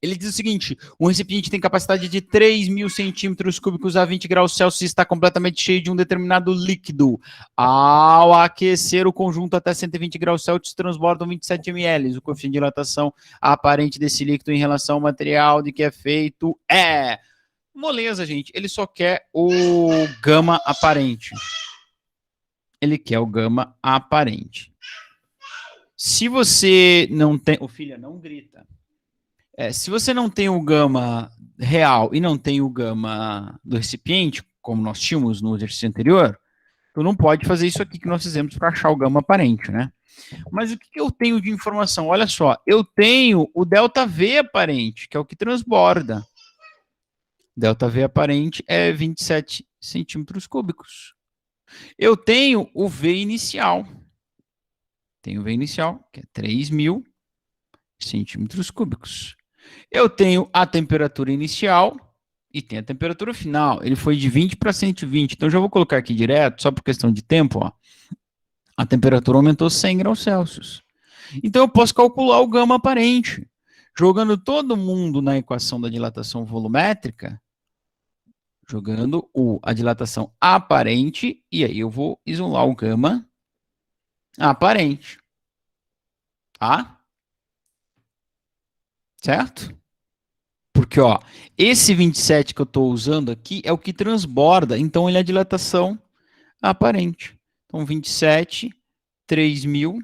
Ele diz o seguinte: um recipiente tem capacidade de 3.000 centímetros cúbicos a 20 graus Celsius e está completamente cheio de um determinado líquido. Ao aquecer o conjunto até 120 graus Celsius, transbordam 27 ml. O coeficiente de dilatação aparente desse líquido em relação ao material de que é feito é... Moleza, gente. Ele só quer o gama aparente. Ele quer o gama aparente. Se você não tem... Ô, filha, não grita. Se você não tem o gama real e não tem o gama do recipiente, como nós tínhamos no exercício anterior, tu não pode fazer isso aqui que nós fizemos para achar o gama aparente, né? Mas o que eu tenho de informação? Olha só, eu tenho o ΔV aparente, que é o que transborda. ΔV aparente é 27 centímetros cúbicos. Eu tenho o V inicial. Tenho o V inicial, que é 3.000 centímetros cúbicos. Eu tenho a temperatura inicial e tem a temperatura final. Ele foi de 20 para 120. Então, já vou colocar aqui direto, só por questão de tempo. Ó. A temperatura aumentou 100 graus Celsius. Então, eu posso calcular o gama aparente. Jogando todo mundo na equação da dilatação volumétrica, jogando a dilatação aparente, e aí eu vou isolar o gama aparente. Tá? Certo? Porque, ó, esse 27 que eu estou usando aqui é o que transborda, então ele é a dilatação aparente. Então, 27, 3.000,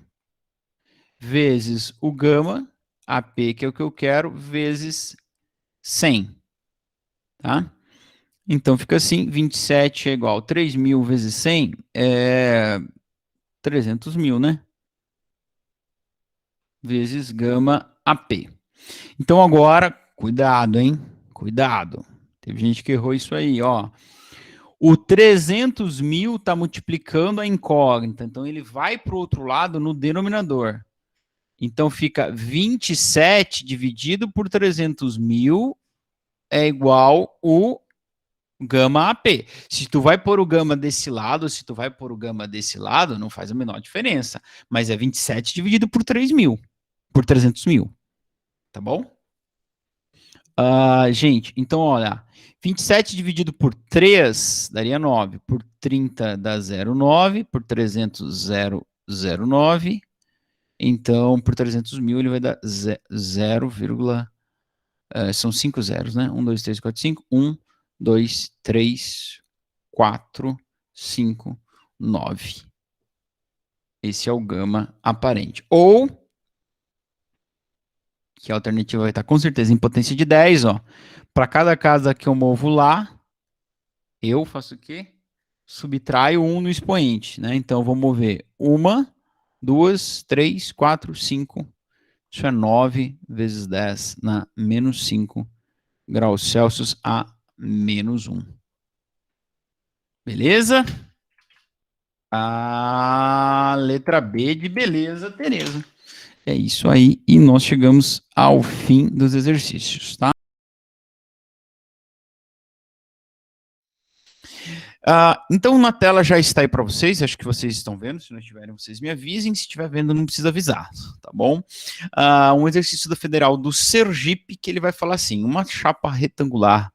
vezes o gama, AP, que é o que eu quero, vezes 100. Tá? Então, fica assim, 27 é igual a 3.000 vezes 100, é 300 mil, né? Vezes gama AP. Então, agora, cuidado, hein? Cuidado. Teve gente que errou isso aí, ó. O 300 mil está multiplicando a incógnita, então ele vai para o outro lado no denominador. Então fica 27 dividido por 300 mil é igual o gama AP. Se tu vai pôr o gama desse lado, se tu vai pôr o gama desse lado, não faz a menor diferença. Mas é 27 dividido por 3.000, por 300 mil. Tá bom? Gente, então olha, 27 dividido por 3 daria 9, por 30 dá 0,9, por 300, 0,09, então por 300 mil ele vai dar 0, são 5 zeros, né? 1, 2, 3, 4, 5, 1, 2, 3, 4, 5, 9. Esse é o gama aparente. Ou, que a alternativa vai estar com certeza em potência de 10, ó. Para cada casa que eu movo lá, eu faço o quê? Subtraio 1 no expoente, né? Então, eu vou mover 1, 2, 3, 4, 5. Isso é 9 vezes 10 na menos 5 graus Celsius a menos 1. Beleza? A letra B de beleza, Tereza. É isso aí. E nós chegamos ao fim dos exercícios, tá? Então, na tela já está aí para vocês, acho que vocês estão vendo, se não estiverem, vocês me avisem, se estiver vendo, não precisa avisar, tá bom? Um exercício da Federal do Sergipe, que ele vai falar assim, uma chapa retangular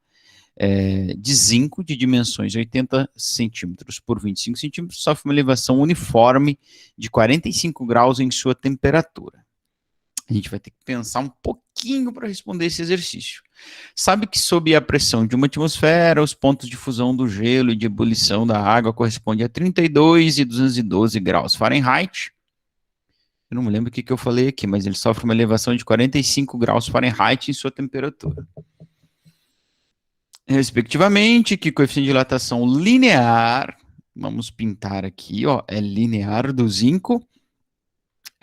de zinco de dimensões 80 centímetros por 25 centímetros sofre uma elevação uniforme de 45 graus em sua temperatura. A gente vai ter que pensar um pouquinho para responder esse exercício. Sabe que sob a pressão de uma atmosfera, os pontos de fusão do gelo e de ebulição da água correspondem a 32 e 212 graus Fahrenheit. Eu não me lembro o que eu falei aqui, mas ele sofre uma elevação de 45 graus Fahrenheit em sua temperatura. Respectivamente, que coeficiente de dilatação linear, vamos pintar aqui, ó, é linear do zinco,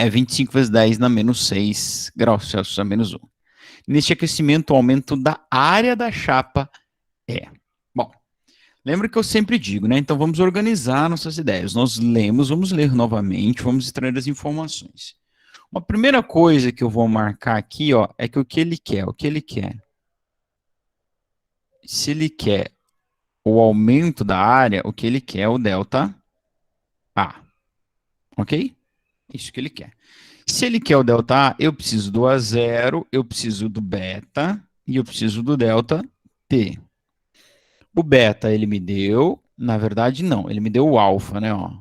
é 25 vezes 10 na menos 6 graus Celsius a menos 1. Neste aquecimento, o aumento da área da chapa é. Bom, lembra que eu sempre digo, né? Então vamos organizar nossas ideias. Nós lemos, vamos ler novamente, vamos extrair as informações. Uma primeira coisa que eu vou marcar aqui, ó, é que o que ele quer, se ele quer o aumento da área, o que ele quer é o delta A. Ok? Isso que ele quer. Se ele quer o delta A, eu preciso do A0, eu preciso do beta e eu preciso do delta T. O beta ele me deu, na verdade não, ele me deu o alfa, né? Ó,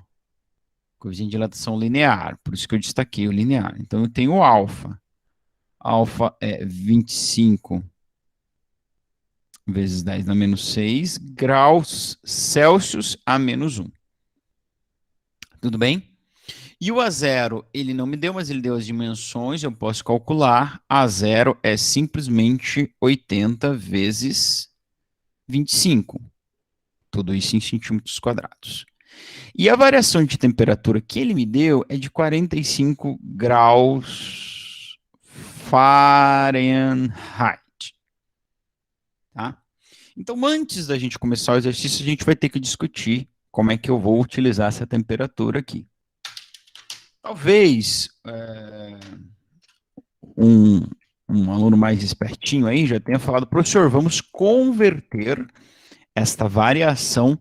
coeficiente de dilatação linear, por isso que eu destaquei o linear. Então eu tenho o alfa. Alfa é 25 vezes 10 na menos 6 graus Celsius a menos 1. Tudo bem? E o A0, ele não me deu, mas ele deu as dimensões, eu posso calcular. A0 é simplesmente 80 vezes 25. Tudo isso em centímetros quadrados. E a variação de temperatura que ele me deu é de 45 graus Fahrenheit. Tá? Então, antes da gente começar o exercício, a gente vai ter que discutir como é que eu vou utilizar essa temperatura aqui. Talvez um aluno mais espertinho aí já tenha falado, professor, vamos converter esta variação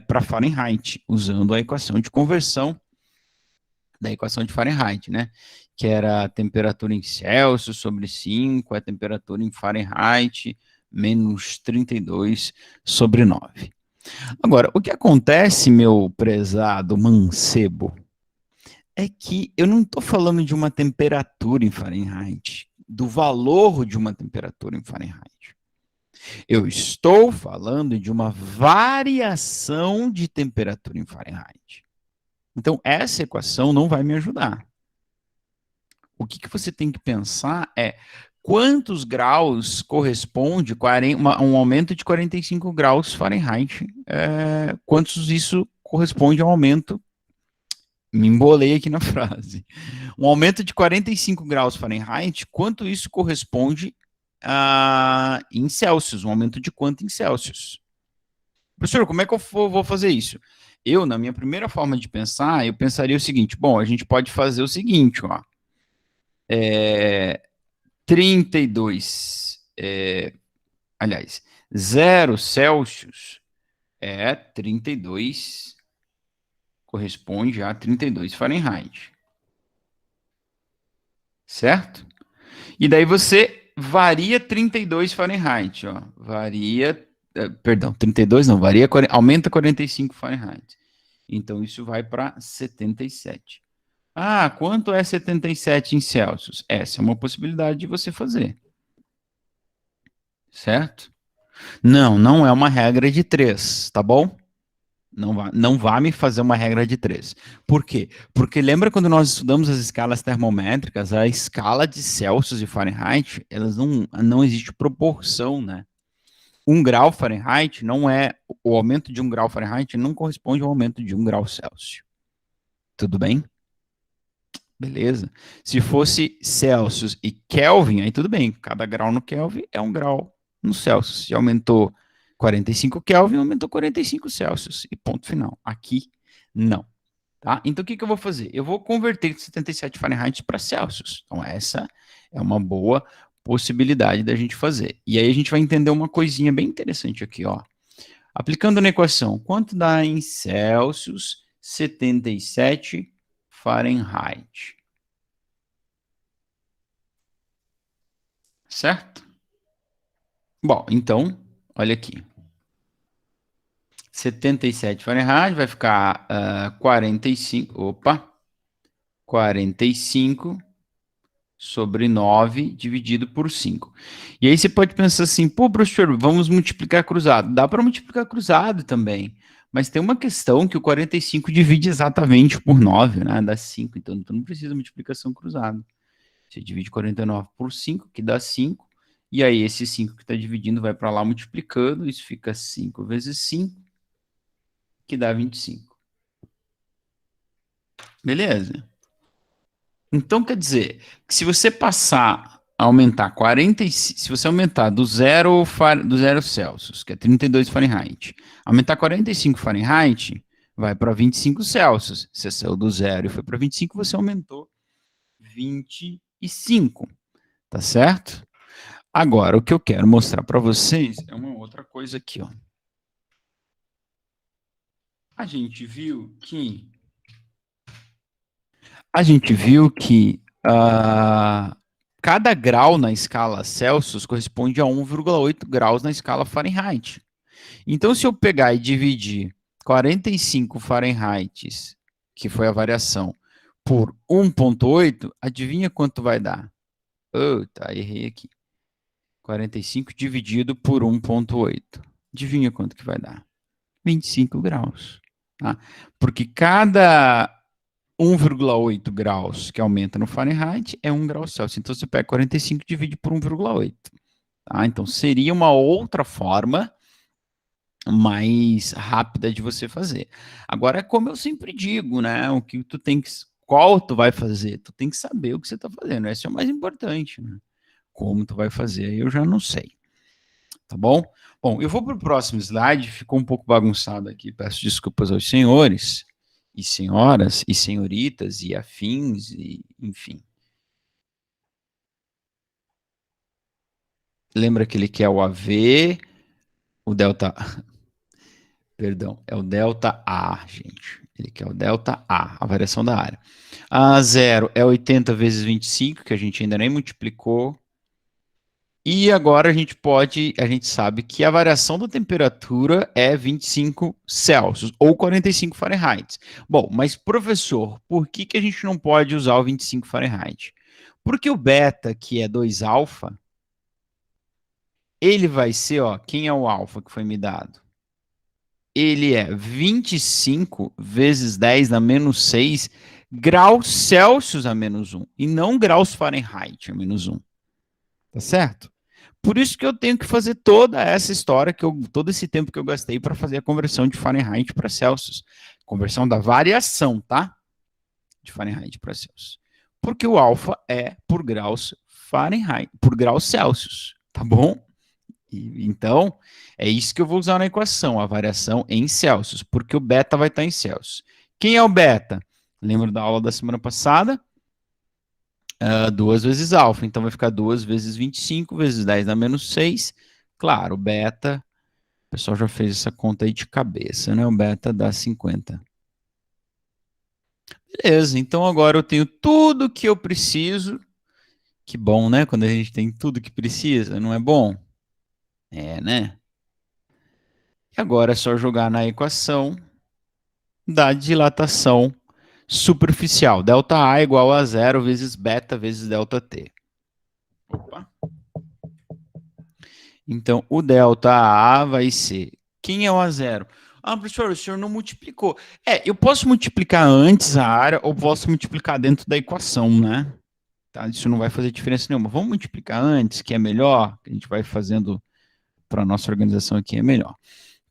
para Fahrenheit, usando a equação de conversão da equação de Fahrenheit, né? Que era a temperatura em Celsius sobre 5, a temperatura em Fahrenheit, menos 32 sobre 9. Agora, o que acontece, meu prezado mancebo, é que eu não estou falando de uma temperatura em Fahrenheit, do valor de uma temperatura em Fahrenheit. Eu estou falando de uma variação de temperatura em Fahrenheit. Então, essa equação não vai me ajudar. O que você tem que pensar é quantos graus corresponde a um aumento de 45 graus Fahrenheit, quantos isso corresponde a um aumento, me embolei aqui na frase, um aumento de 45 graus Fahrenheit, quanto isso corresponde em Celsius, um aumento de quanto em Celsius? Professor, como é que eu vou fazer isso? Eu, na minha primeira forma de pensar, eu pensaria o seguinte, bom, a gente pode fazer o seguinte, ó, 32, aliás, 0 Celsius é 32, corresponde a 32 Fahrenheit. Certo? E daí você varia 32 Fahrenheit, ó, varia, perdão, 32 não, varia, aumenta 45 Fahrenheit. Então isso vai para 77. Ah, quanto é 77 em Celsius? Essa é uma possibilidade de você fazer. Certo? Não, não é uma regra de 3, tá bom? Não vá me fazer uma regra de 3. Por quê? Porque lembra quando nós estudamos as escalas termométricas, a escala de Celsius e Fahrenheit, elas não existe proporção, né? 1 grau Fahrenheit não é, o aumento de 1 grau Fahrenheit não corresponde ao aumento de 1 grau Celsius. Tudo bem? Beleza. Se fosse Celsius e Kelvin, aí tudo bem. Cada grau no Kelvin é 1 grau no Celsius. Se aumentou 45 Kelvin, aumentou 45 Celsius. E ponto final. Aqui, não. Tá? Então, o que eu vou fazer? Eu vou converter 77 Fahrenheit para Celsius. Então, essa é uma boa possibilidade da gente fazer. E aí a gente vai entender uma coisinha bem interessante aqui, ó. Aplicando na equação, quanto dá em Celsius 77 Fahrenheit? Certo? Bom, então, olha aqui. 77 Fahrenheit vai ficar 45. Opa! 45 sobre 9 dividido por 5. E aí você pode pensar assim, pô, professor, vamos multiplicar cruzado. Dá para multiplicar cruzado também, mas tem uma questão que o 45 divide exatamente por 9, né? Dá 5, então tu não precisa de multiplicação cruzada. Você divide 49 por 5, que dá 5, e aí esse 5 que está dividindo vai para lá multiplicando, isso fica 5 vezes 5, que dá 25. Beleza? Então, quer dizer, que se você passar a aumentar 45, se você aumentar do zero Celsius, que é 32 Fahrenheit, aumentar 45 Fahrenheit, vai para 25 Celsius. Você saiu do zero e foi para 25, você aumentou 25, tá certo? Agora, o que eu quero mostrar para vocês é uma outra coisa aqui, ó. A gente viu que cada grau na escala Celsius corresponde a 1,8 graus na escala Fahrenheit. Então, se eu pegar e dividir 45 Fahrenheit, que foi a variação, por 1,8, adivinha quanto vai dar? Oh, tá, errei aqui. 45 dividido por 1,8. Adivinha quanto que vai dar? 25 graus. Tá? Porque cada 1,8 graus que aumenta no Fahrenheit é 1 grau Celsius. Então você pega 45 e divide por 1,8. Tá? Então seria uma outra forma mais rápida de você fazer. Agora, como eu sempre digo, né? O que tu tem que. Qual tu vai fazer? Tu tem que saber o que você está fazendo. Esse é o mais importante, né? Como tu vai fazer, eu já não sei. Tá bom? Bom, eu vou para o próximo slide, ficou um pouco bagunçado aqui, peço desculpas aos senhores e senhoras e senhoritas e afins e enfim. Lembra que ele quer o AV, o delta, perdão, é o delta A, gente. Ele quer o delta A, a variação da área. A zero é 80 vezes 25, que a gente ainda nem multiplicou. E agora a gente sabe que a variação da temperatura é 25 Celsius ou 45 Fahrenheit. Bom, mas professor, por que que a gente não pode usar o 25 Fahrenheit? Porque o beta, que é 2 alfa, ele vai ser, ó, quem é o alfa que foi me dado? Ele é 25 vezes 10 na menos 6 graus Celsius a menos 1, e não graus Fahrenheit a menos 1. Tá certo? Por isso que eu tenho que fazer toda essa história, todo esse tempo que eu gastei para fazer a conversão de Fahrenheit para Celsius. Conversão da variação, tá? De Fahrenheit para Celsius. Porque o alfa é por graus Fahrenheit, por graus Celsius, tá bom? Então, é isso que eu vou usar na equação, a variação em Celsius, porque o beta vai estar em Celsius. Quem é o beta? Lembra da aula da semana passada? 2 vezes alfa, então vai ficar 2 vezes 25 vezes 10 dá menos 6. Claro, o beta, o pessoal já fez essa conta aí de cabeça, né? O beta dá 50. Beleza, então agora eu tenho tudo que eu preciso. Que bom, né? Quando a gente tem tudo que precisa, não é bom? É, né? E agora é só jogar na equação da dilatação superficial. Delta A igual a 0 vezes beta vezes delta T. Opa. Então, o delta A vai ser. Quem é o A0? Ah, professor, o senhor não multiplicou. Eu posso multiplicar antes a área ou posso multiplicar dentro da equação, né? Tá? Isso não vai fazer diferença nenhuma. Vamos multiplicar antes, que é melhor, que a gente vai fazendo para a nossa organização aqui, é melhor.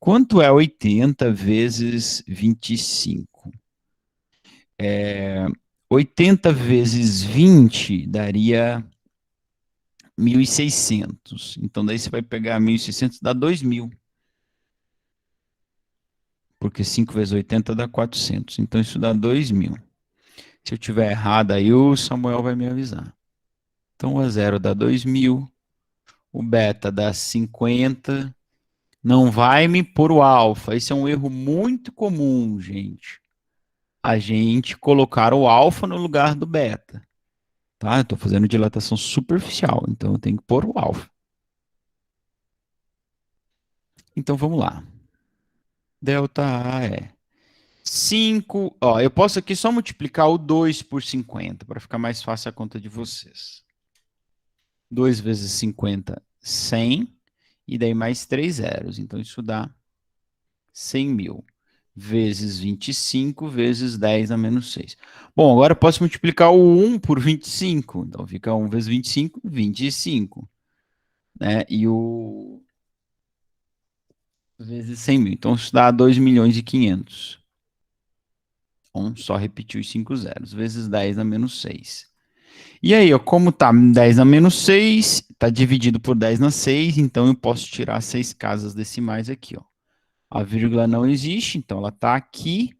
Quanto é 80 vezes 25? 80 vezes 20 daria 1.600. Então, daí você vai pegar 1.600, dá 2.000. Porque 5 vezes 80 dá 400. Então, isso dá 2.000. Se eu tiver errado, aí o Samuel vai me avisar. Então, o A0 dá 2.000. O beta dá 50. Não vai me pôr o alfa. Esse é um erro muito comum, gente. A gente colocar o alfa no lugar do beta. Tá? Eu estou fazendo dilatação superficial, então eu tenho que pôr o alfa. Então vamos lá. Delta A é 5. Ó, eu posso aqui só multiplicar o 2 por 50, para ficar mais fácil a conta de vocês. 2 vezes 50, 100. E daí mais 3 zeros. Então isso dá 100 mil. Vezes 25, vezes 10 a menos 6. Bom, agora eu posso multiplicar o 1 por 25. Então fica 1 vezes 25, 25. Né? E o vezes 100 mil. Então isso dá 2 milhões e 500. Então só repetir os 5 zeros. Vezes 10 a menos 6. E aí, ó, como tá 10 a menos 6, tá dividido por 10 na 6, então eu posso tirar 6 casas decimais aqui, ó. A vírgula não existe, então ela está aqui.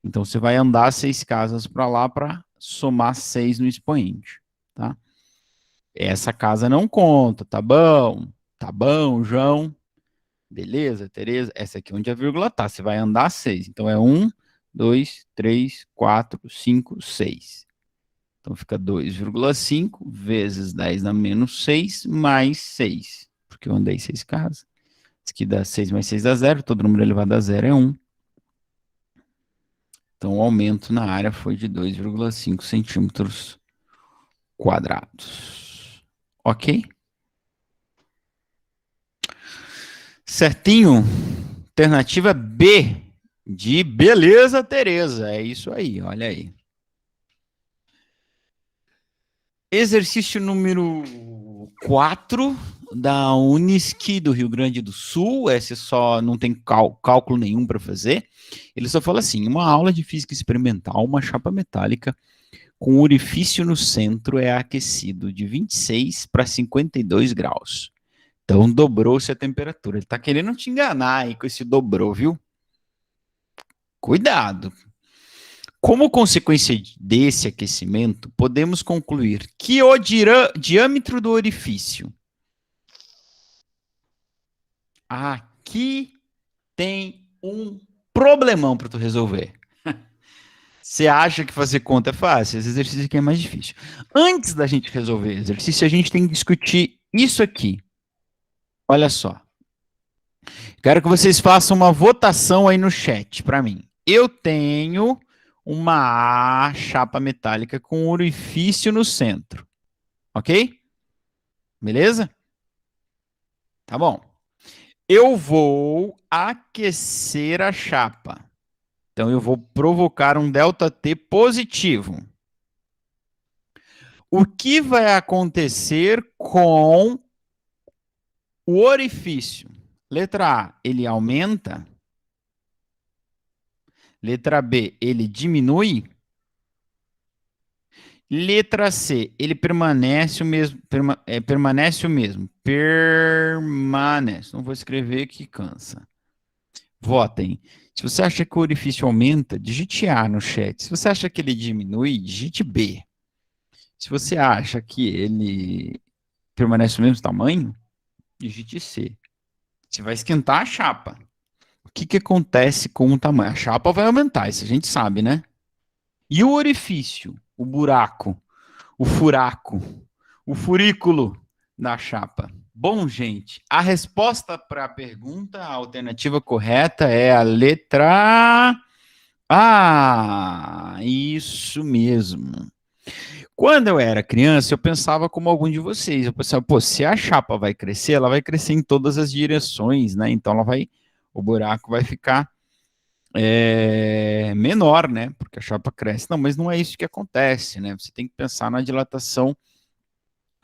Então você vai andar 6 casas para lá para somar 6 no expoente, tá? Essa casa não conta, tá bom? Tá bom, João? Beleza, Tereza? Essa aqui é onde a vírgula tá. Você vai andar 6. Então é 1, 2, 3, 4, 5, 6. Então fica 2,5 vezes 10 a menos 6 mais 6. Porque eu andei 6 casas. Isso aqui dá 6 mais 6 dá 0. Todo número elevado a 0 é 1. Então, o aumento na área foi de 2,5 centímetros quadrados. Ok? Certinho? Alternativa B de beleza, Tereza. É isso aí, olha aí. Exercício número 4 da Unisc do Rio Grande do Sul. Esse só não tem cálculo nenhum para fazer. Ele só fala assim: uma aula de física experimental, uma chapa metálica com o orifício no centro é aquecido de 26 para 52 graus. Então dobrou-se a temperatura. Ele está querendo te enganar aí com esse dobrou, viu? Cuidado. Como consequência desse aquecimento, podemos concluir que o diâmetro do orifício aqui tem um problemão para tu resolver. Você acha que fazer conta é fácil? Esse exercício aqui é mais difícil. Antes da gente resolver o exercício, a gente tem que discutir isso aqui. Olha só. Quero que vocês façam uma votação aí no chat para mim. Eu tenho uma chapa metálica com orifício no centro. Ok? Beleza? Tá bom. Eu vou aquecer a chapa. Então eu vou provocar um ΔT positivo. O que vai acontecer com o orifício? Letra A, ele aumenta. Letra B, ele diminui. Letra C, ele permanece o mesmo. Permanece o mesmo. Permanece. Não vou escrever que cansa. Votem. Se você acha que o orifício aumenta, digite A no chat. Se você acha que ele diminui, digite B. Se você acha que ele permanece o mesmo tamanho, digite C. Você vai esquentar a chapa. O que, que acontece com o tamanho? A chapa vai aumentar, isso a gente sabe, né? E o orifício, o buraco, o furaco, o furículo da chapa? Bom, gente, a resposta para a pergunta, a alternativa correta é a letra A. Isso mesmo. Quando eu era criança, eu pensava como algum de vocês. Eu pensava, pô, se a chapa vai crescer, ela vai crescer em todas as direções, né? Então o buraco vai ficar menor, né? Porque a chapa cresce. Não, mas não é isso que acontece, né? Você tem que pensar na dilatação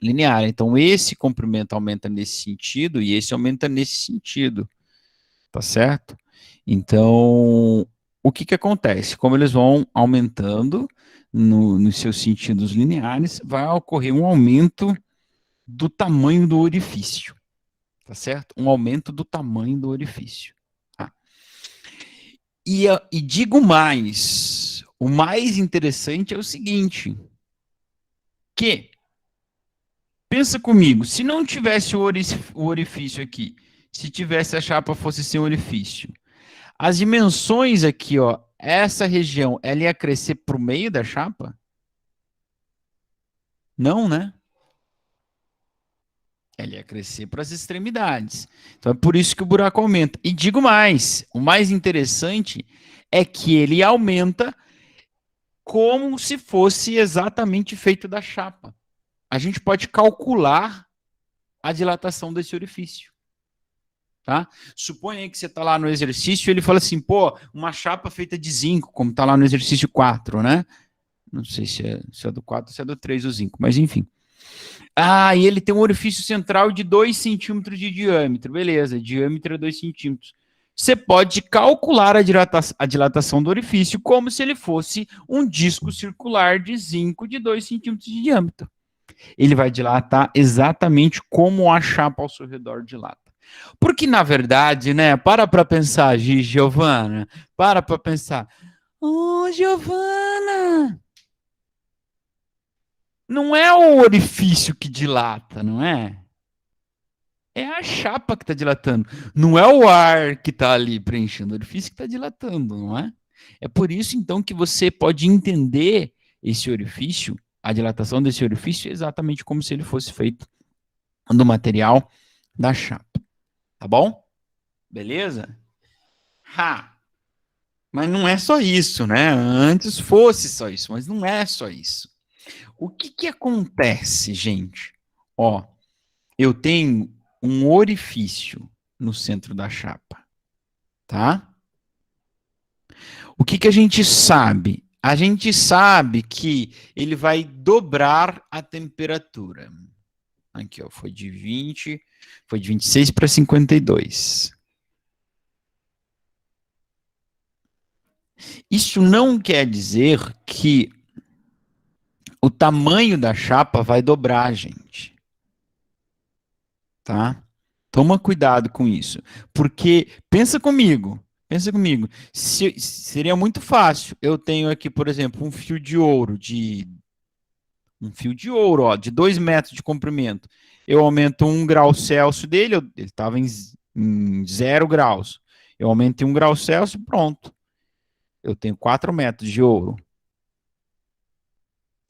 linear. Então, esse comprimento aumenta nesse sentido e esse aumenta nesse sentido, tá certo? Então, o que que acontece? Como eles vão aumentando nos seus sentidos lineares, vai ocorrer um aumento do tamanho do orifício, tá certo? Um aumento do tamanho do orifício. Tá? E digo mais, o mais interessante é o seguinte, que, pensa comigo, se não tivesse o orifício aqui, se tivesse a chapa fosse sem orifício. As dimensões aqui, ó, essa região, ela ia crescer para o meio da chapa? Não, né? Ela ia crescer para as extremidades. Então é por isso que o buraco aumenta. E digo mais, o mais interessante é que ele aumenta como se fosse exatamente feito da chapa. A gente pode calcular a dilatação desse orifício. Tá? Suponha que você está lá no exercício e ele fala assim, pô, uma chapa feita de zinco, como está lá no exercício 4, né? Não sei se é do 4 ou se é do 3 o zinco, mas enfim. Ah, e ele tem um orifício central de 2 centímetros de diâmetro. Beleza, diâmetro é 2 centímetros. Você pode calcular a dilatação do orifício como se ele fosse um disco circular de zinco de 2 centímetros de diâmetro. Ele vai dilatar exatamente como a chapa ao seu redor dilata. Porque, na verdade, né, para pensar, Giovana, para pensar. Ô, Giovana, não é o orifício que dilata, não é? É a chapa que está dilatando. Não é o ar que está ali preenchendo o orifício que está dilatando, não é? É por isso, então, que você pode entender esse orifício, a dilatação desse orifício, exatamente como se ele fosse feito do material da chapa. Tá bom? Beleza? Ha! Mas não é só isso, né? Antes fosse só isso, mas não é só isso. O que que acontece, gente? Ó, eu tenho um orifício no centro da chapa, tá? O que que a gente sabe? A gente sabe que ele vai dobrar a temperatura. Aqui, ó, foi de 26 para 52. Isso não quer dizer que o tamanho da chapa vai dobrar, gente. Tá? Toma cuidado com isso. Porque, pensa comigo, seria muito fácil. Eu tenho aqui, por exemplo, um fio de ouro, ó, de 2 metros de comprimento. Eu aumento 1 grau Celsius dele, ele estava em 0 graus. Eu aumento em 1 grau Celsius, pronto. Eu tenho 4 metros de ouro.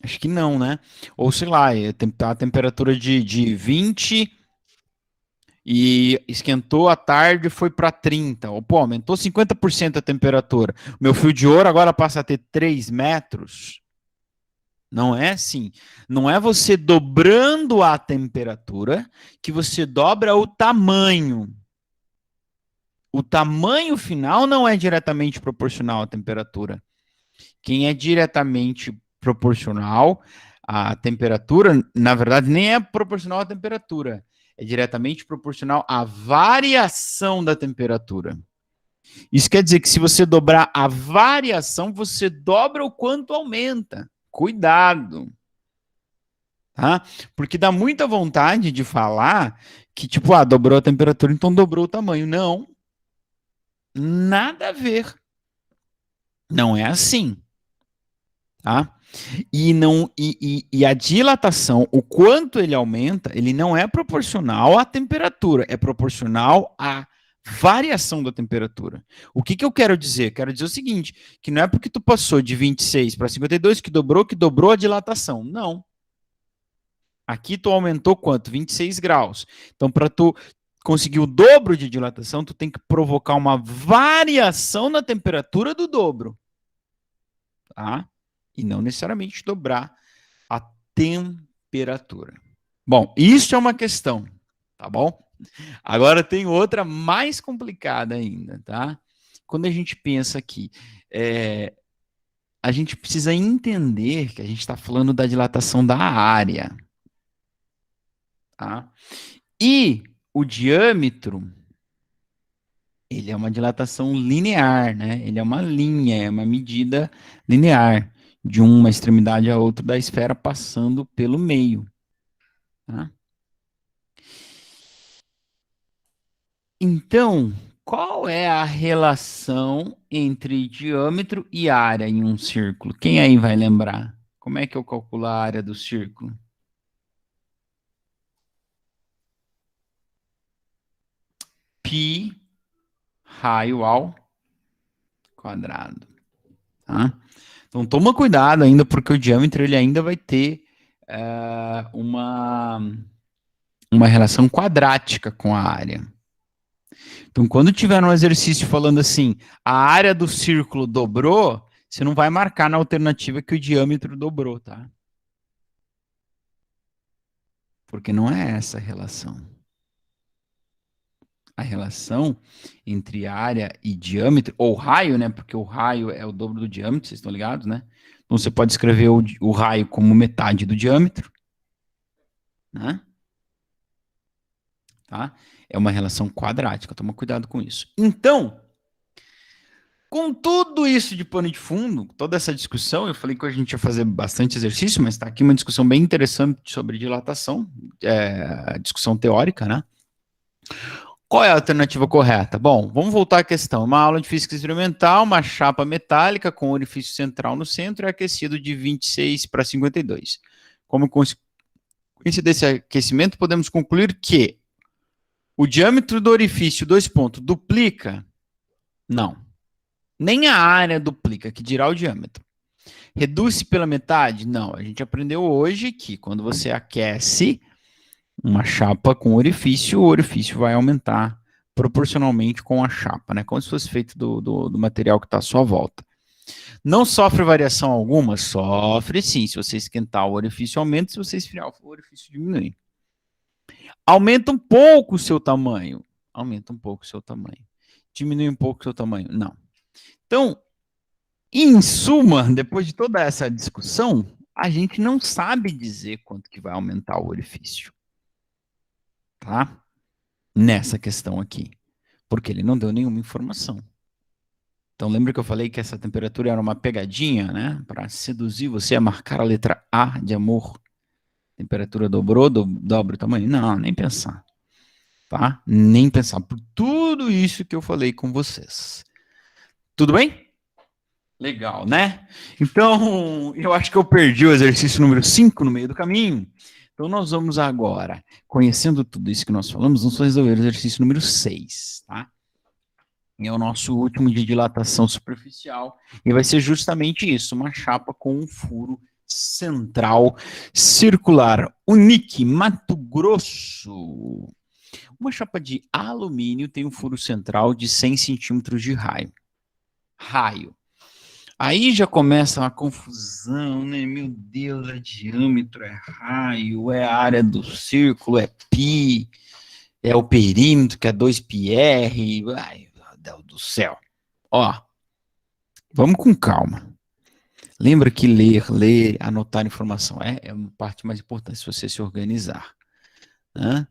Acho que não, né? Ou sei lá, tá a temperatura de 20 e esquentou à tarde e foi para 30. Ou, pô, aumentou 50% a temperatura. O meu fio de ouro agora passa a ter 3 metros. Não é assim. Não é você dobrando a temperatura que você dobra o tamanho. O tamanho final não é diretamente proporcional à temperatura. Quem é diretamente proporcional à temperatura, na verdade, nem é proporcional à temperatura, é diretamente proporcional à variação da temperatura. Isso quer dizer que se você dobrar a variação, você dobra o quanto aumenta. Cuidado. Tá? Porque dá muita vontade de falar que, tipo, dobrou a temperatura, então dobrou o tamanho. Não. Nada a ver. Não é assim. Tá? E a dilatação, o quanto ele aumenta, ele não é proporcional à temperatura, é proporcional à variação da temperatura. O que, que eu quero dizer? Quero dizer o seguinte, que não é porque tu passou de 26 para 52 que dobrou a dilatação. Não. Aqui tu aumentou quanto? 26 graus. Então, para tu conseguir o dobro de dilatação, tu tem que provocar uma variação na temperatura do dobro. Tá? E não necessariamente dobrar a temperatura. Bom, isso é uma questão, tá bom? Agora tem outra mais complicada ainda, tá? Quando a gente pensa aqui, a gente precisa entender que a gente está falando da dilatação da área, tá? E o diâmetro, ele é uma dilatação linear, né? Ele é uma linha, é uma medida linear de uma extremidade a outra da esfera passando pelo meio. Tá? Então, qual é a relação entre diâmetro e área em um círculo? Quem aí vai lembrar? Como é que eu calculo a área do círculo? π raio ao quadrado. Tá? Então toma cuidado ainda, porque o diâmetro ele ainda vai ter uma relação quadrática com a área. Então, quando tiver um exercício falando assim, a área do círculo dobrou, você não vai marcar na alternativa que o diâmetro dobrou, tá? Porque não é essa a relação. A relação entre área e diâmetro, ou raio, né? Porque o raio é o dobro do diâmetro, vocês estão ligados, né? Então, você pode escrever o raio como metade do diâmetro, né? Tá? É uma relação quadrática, toma cuidado com isso. Então, com tudo isso de pano de fundo, toda essa discussão, eu falei que a gente ia fazer bastante exercício, mas está aqui uma discussão bem interessante sobre dilatação, discussão teórica, né? Qual é a alternativa correta? Bom, vamos voltar à questão. Uma aula de física experimental, uma chapa metálica com orifício central no centro é aquecido de 26 para 52. Como consequência desse aquecimento, podemos concluir que o diâmetro do orifício, duplica? Não. Nem a área duplica, que dirá o diâmetro. Reduz-se pela metade? Não. A gente aprendeu hoje que quando você aquece uma chapa com orifício, o orifício vai aumentar proporcionalmente com a chapa, né? Como se fosse feito do material que está à sua volta. Não sofre variação alguma? Sofre sim. Se você esquentar, o orifício aumenta, se você esfriar, o orifício diminui. Aumenta um pouco o seu tamanho? Aumenta um pouco o seu tamanho. Diminui um pouco o seu tamanho? Não. Então, em suma, depois de toda essa discussão, a gente não sabe dizer quanto que vai aumentar o orifício. Tá? Nessa questão aqui. Porque ele não deu nenhuma informação. Então, lembra que eu falei que essa temperatura era uma pegadinha, né? Para seduzir você a marcar a letra A de amor. Temperatura dobrou, dobra o tamanho? Não, nem pensar. Tá? Nem pensar. Por tudo isso que eu falei com vocês. Tudo bem? Legal, né? Então, eu acho que eu perdi o exercício número 5 no meio do caminho. Então, nós vamos agora, conhecendo tudo isso que nós falamos, nós vamos resolver o exercício número 6, tá? É o nosso último de dilatação superficial. E vai ser justamente isso, uma chapa com um furo central circular. Unique, Mato Grosso. Uma chapa de alumínio tem um furo central de 100 centímetros de raio. Aí já começa uma confusão, né? Meu Deus, é diâmetro, é raio, é a área do círculo, é π, é o perímetro, que é 2πr. Ai, meu Deus do céu. Ó, vamos com calma. Lembra que ler, anotar informação é uma parte mais importante se você se organizar. Né?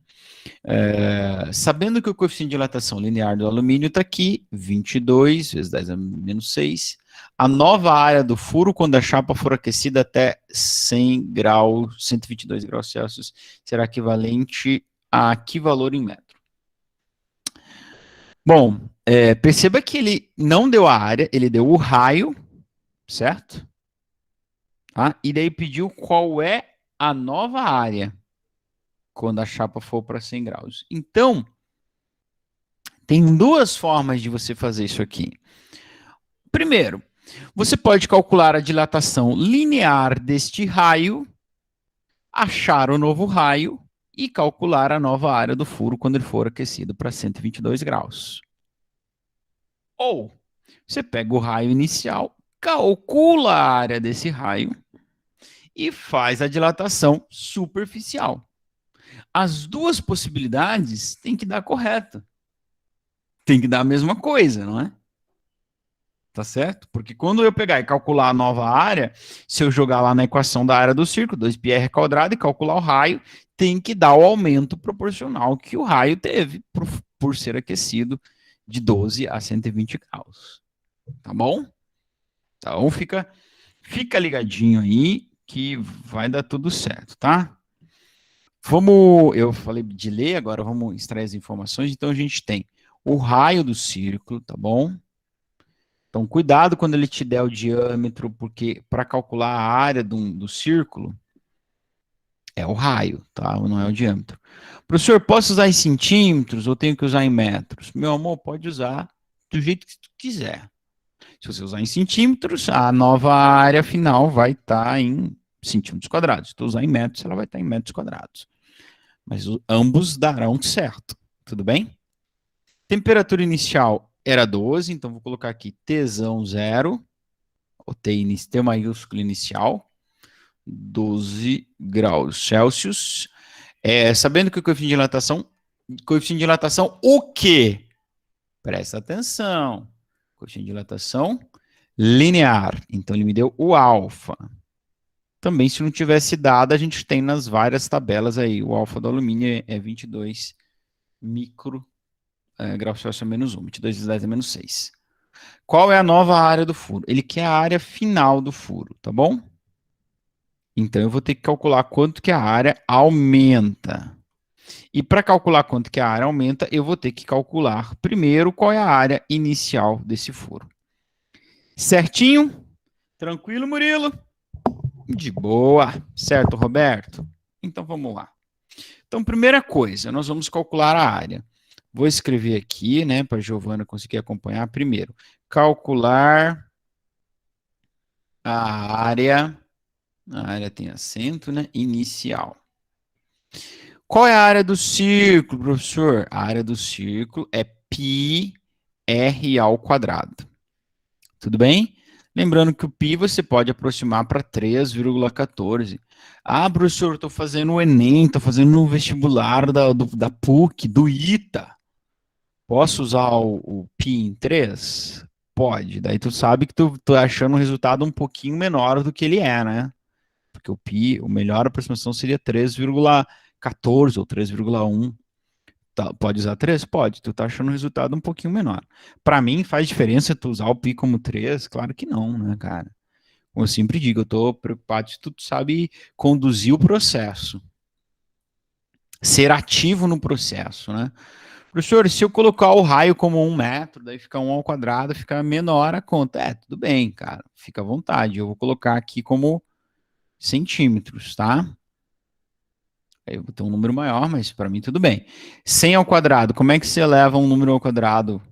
Sabendo que o coeficiente de dilatação linear do alumínio está aqui, 22 vezes 10 a menos 6. A nova área do furo, quando a chapa for aquecida até 100 graus, 122 graus Celsius, será equivalente a que valor em metro? Bom, perceba que ele não deu a área, ele deu o raio, certo? Tá? E daí pediu qual é a nova área quando a chapa for para 100 graus. Então, tem duas formas de você fazer isso aqui. Primeiro, você pode calcular a dilatação linear deste raio, achar o novo raio e calcular a nova área do furo quando ele for aquecido para 122 graus. Ou você pega o raio inicial, calcula a área desse raio e faz a dilatação superficial. As duas possibilidades têm que dar correto. Tem que dar a mesma coisa, não é? Tá certo? Porque quando eu pegar e calcular a nova área, se eu jogar lá na equação da área do círculo, 2πr quadrado, e calcular o raio, tem que dar o aumento proporcional que o raio teve por ser aquecido de 12 a 120 graus. Tá bom? Então fica ligadinho aí que vai dar tudo certo, tá? Eu falei de ler, agora vamos extrair as informações. Então a gente tem o raio do círculo, tá bom? Então, cuidado quando ele te der o diâmetro, porque para calcular a área do círculo, É o raio, tá? Não é o diâmetro. Professor, posso usar em centímetros ou tenho que usar em metros? Meu amor, pode usar do jeito que tu quiser. Se você usar em centímetros, a nova área final vai estar em centímetros quadrados. Se tu usar em metros, ela vai estar em metros quadrados. Mas ambos darão certo. Tudo bem? Temperatura inicial era 12, então vou colocar aqui Tsão 0, o T maiúsculo inicial, 12 graus Celsius. Sabendo que o coeficiente de dilatação, o quê? Presta atenção. Coeficiente de dilatação linear. Então ele me deu o alfa. Também, se não tivesse dado, a gente tem nas várias tabelas aí. O alfa do alumínio é 22 micro graus Celsius a menos 1, 22 vezes 10 a menos 6. Qual é a nova área do furo? Ele quer a área final do furo, tá bom? Então eu vou ter que calcular quanto que a área aumenta. E para calcular quanto que a área aumenta, eu vou ter que calcular primeiro qual é a área inicial desse furo. Certinho? Tranquilo, Murilo? De boa. Certo, Roberto? Então vamos lá. Então, primeira coisa, nós vamos calcular a área. Vou escrever aqui, né, para a Giovana conseguir acompanhar primeiro. Calcular a área tem acento, né, inicial. Qual é a área do círculo, professor? A área do círculo é πr ao quadrado. Tudo bem? Lembrando que o π você pode aproximar para 3,14. Ah, professor, estou fazendo o Enem, estou fazendo o vestibular da PUC, do ITA. Posso usar o π em 3? Pode. Daí tu sabe que tu tá achando um resultado um pouquinho menor do que ele é, né? Porque o π, a melhor aproximação seria 3,14 ou 3,1. Tá, pode usar 3? Pode. Tu tá achando o resultado um pouquinho menor. Para mim, faz diferença tu usar o π como 3? Claro que não, né, cara? Como eu sempre digo, eu tô preocupado se tu sabe conduzir o processo. Ser ativo no processo, né? Professor, se eu colocar o raio como 1 metro, daí fica 1 ao quadrado, fica menor a conta. Tudo bem, cara. Fica à vontade. Eu vou colocar aqui como centímetros, tá? Aí eu vou ter um número maior, mas para mim tudo bem. 100 ao quadrado, como é que você eleva um número ao quadrado?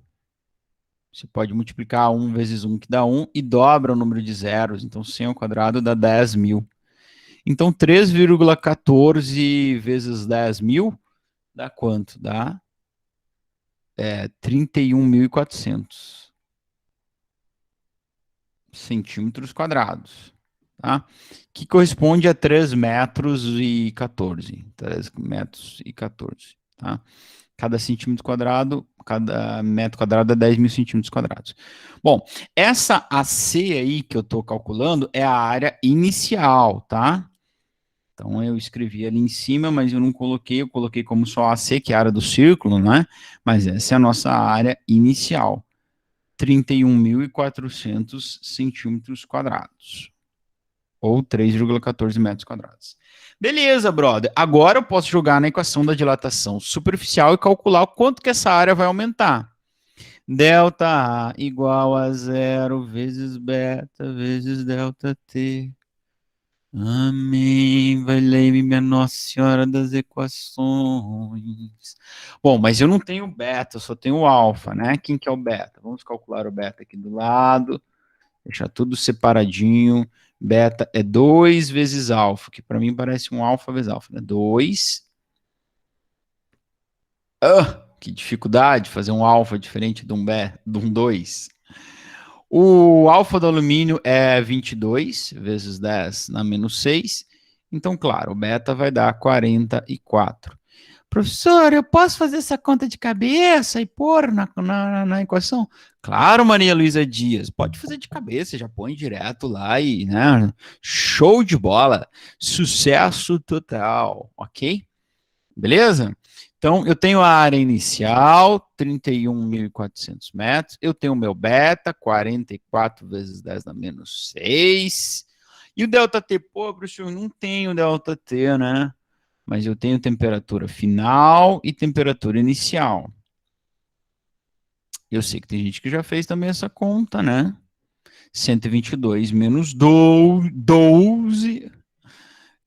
Você pode multiplicar 1 vezes 1, que dá 1, e dobra o número de zeros. Então, 100 ao quadrado dá 10.000. Então, 3,14 vezes 10.000 dá quanto? Dá 31.400 centímetros quadrados. Tá? Que corresponde a 3 metros e 14. 3 metros e 14. Tá? Cada centímetro quadrado, cada metro quadrado é 10.000 centímetros quadrados. Bom, essa AC aí que eu estou calculando é a área inicial, tá? Então eu escrevi ali em cima, mas eu não coloquei, eu coloquei como só AC, que é a área do círculo, né? Mas essa é a nossa área inicial. 31.400 centímetros quadrados. Ou 3,14 metros quadrados. Beleza, brother. Agora eu posso jogar na equação da dilatação superficial e calcular o quanto que essa área vai aumentar. Delta A igual a 0 vezes beta vezes delta T. Amém. Valei-me, minha Nossa Senhora das Equações. Bom, mas eu não tenho beta, eu só tenho alfa, né? Quem que é o beta? Vamos calcular o beta aqui do lado. Deixar tudo separadinho. Beta é 2 vezes alfa, que para mim parece um alfa vezes alfa, né? 2. Que dificuldade fazer um alfa diferente de um 2. O alfa do alumínio é 22 vezes 10 na menos 6. Então, claro, o beta vai dar 44. Professor, eu posso fazer essa conta de cabeça e pôr na equação? Claro, Maria Luísa Dias, pode fazer de cabeça, já põe direto lá e, né? Show de bola, sucesso total, ok? Beleza? Então, eu tenho a área inicial, 31.400 metros, eu tenho o meu beta, 44 vezes 10 na menos 6, e o ΔT, pô, professor, não tenho ΔT, né? Mas eu tenho temperatura final e temperatura inicial. Eu sei que tem gente que já fez também essa conta, né? 122 menos 12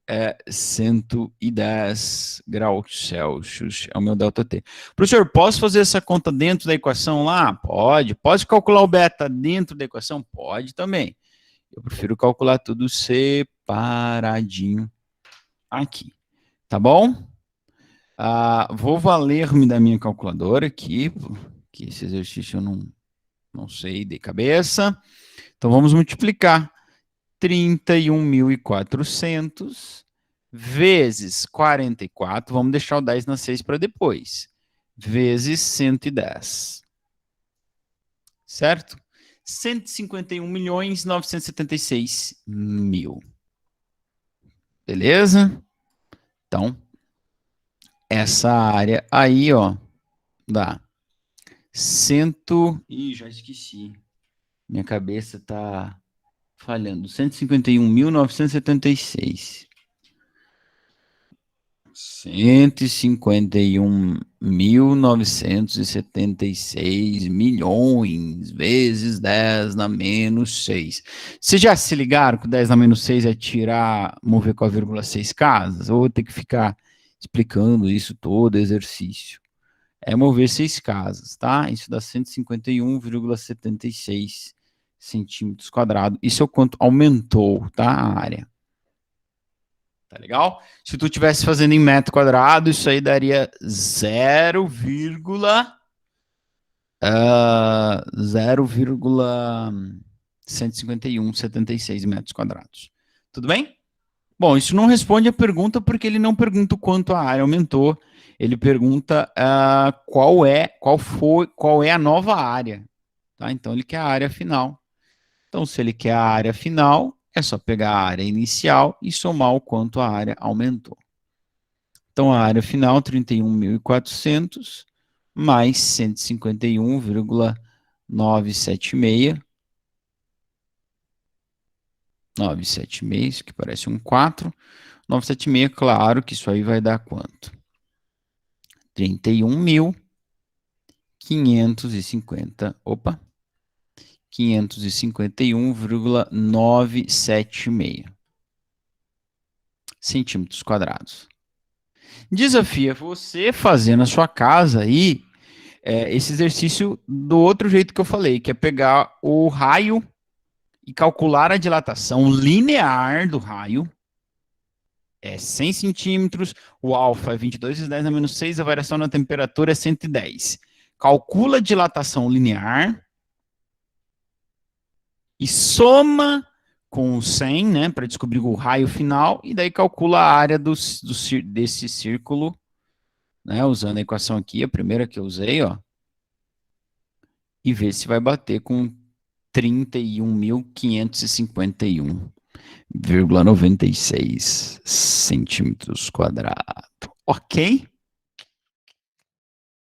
é 110 graus Celsius, é o meu ΔT. Professor, posso fazer essa conta dentro da equação lá? Pode. Posso calcular o beta dentro da equação? Pode também. Eu prefiro calcular tudo separadinho aqui, tá bom? Vou valer-me da minha calculadora aqui, que esse exercício eu não sei de cabeça. Então, vamos multiplicar 31.400 vezes 44, vamos deixar o 10 na 6 para depois, vezes 110, certo? 151.976.000. Beleza? Então, essa área aí, ó, dá já esqueci. Minha cabeça tá falhando. 151.976. 151.976 milhões vezes 10 na menos 6. Vocês já se ligaram que 10 na menos 6 é tirar, mover com a vírgula 6 casas? Ou vou ter que ficar explicando isso todo exercício? É mover 6 casas, tá? Isso dá 151,76 centímetros quadrados. Isso é o quanto aumentou, tá, a área. Tá legal? Se tu estivesse fazendo em metro quadrado, isso aí daria 0,151,76 metros quadrados. Tudo bem? Bom, isso não responde a pergunta porque ele não pergunta o quanto a área aumentou. Ele pergunta qual é a nova área. Tá? Então ele quer a área final. Então, se ele quer a área final, é só pegar a área inicial e somar o quanto a área aumentou. Então, a área final, 31.400, mais 151,976. 976, isso que parece um 4. 976, claro que isso aí vai dar quanto? 31.550, 551,976 centímetros quadrados. Desafia você fazer na sua casa aí esse exercício do outro jeito que eu falei, que é pegar o raio e calcular a dilatação linear do raio. É 100 centímetros, o alfa é 22 vezes 10 na menos 6, a variação na temperatura é 110. Calcula a dilatação linear e soma com 100, né, para descobrir o raio final, e daí calcula a área desse círculo, né, usando a equação aqui, a primeira que eu usei, ó, e vê se vai bater com 31.551,96 centímetros quadrados. Ok?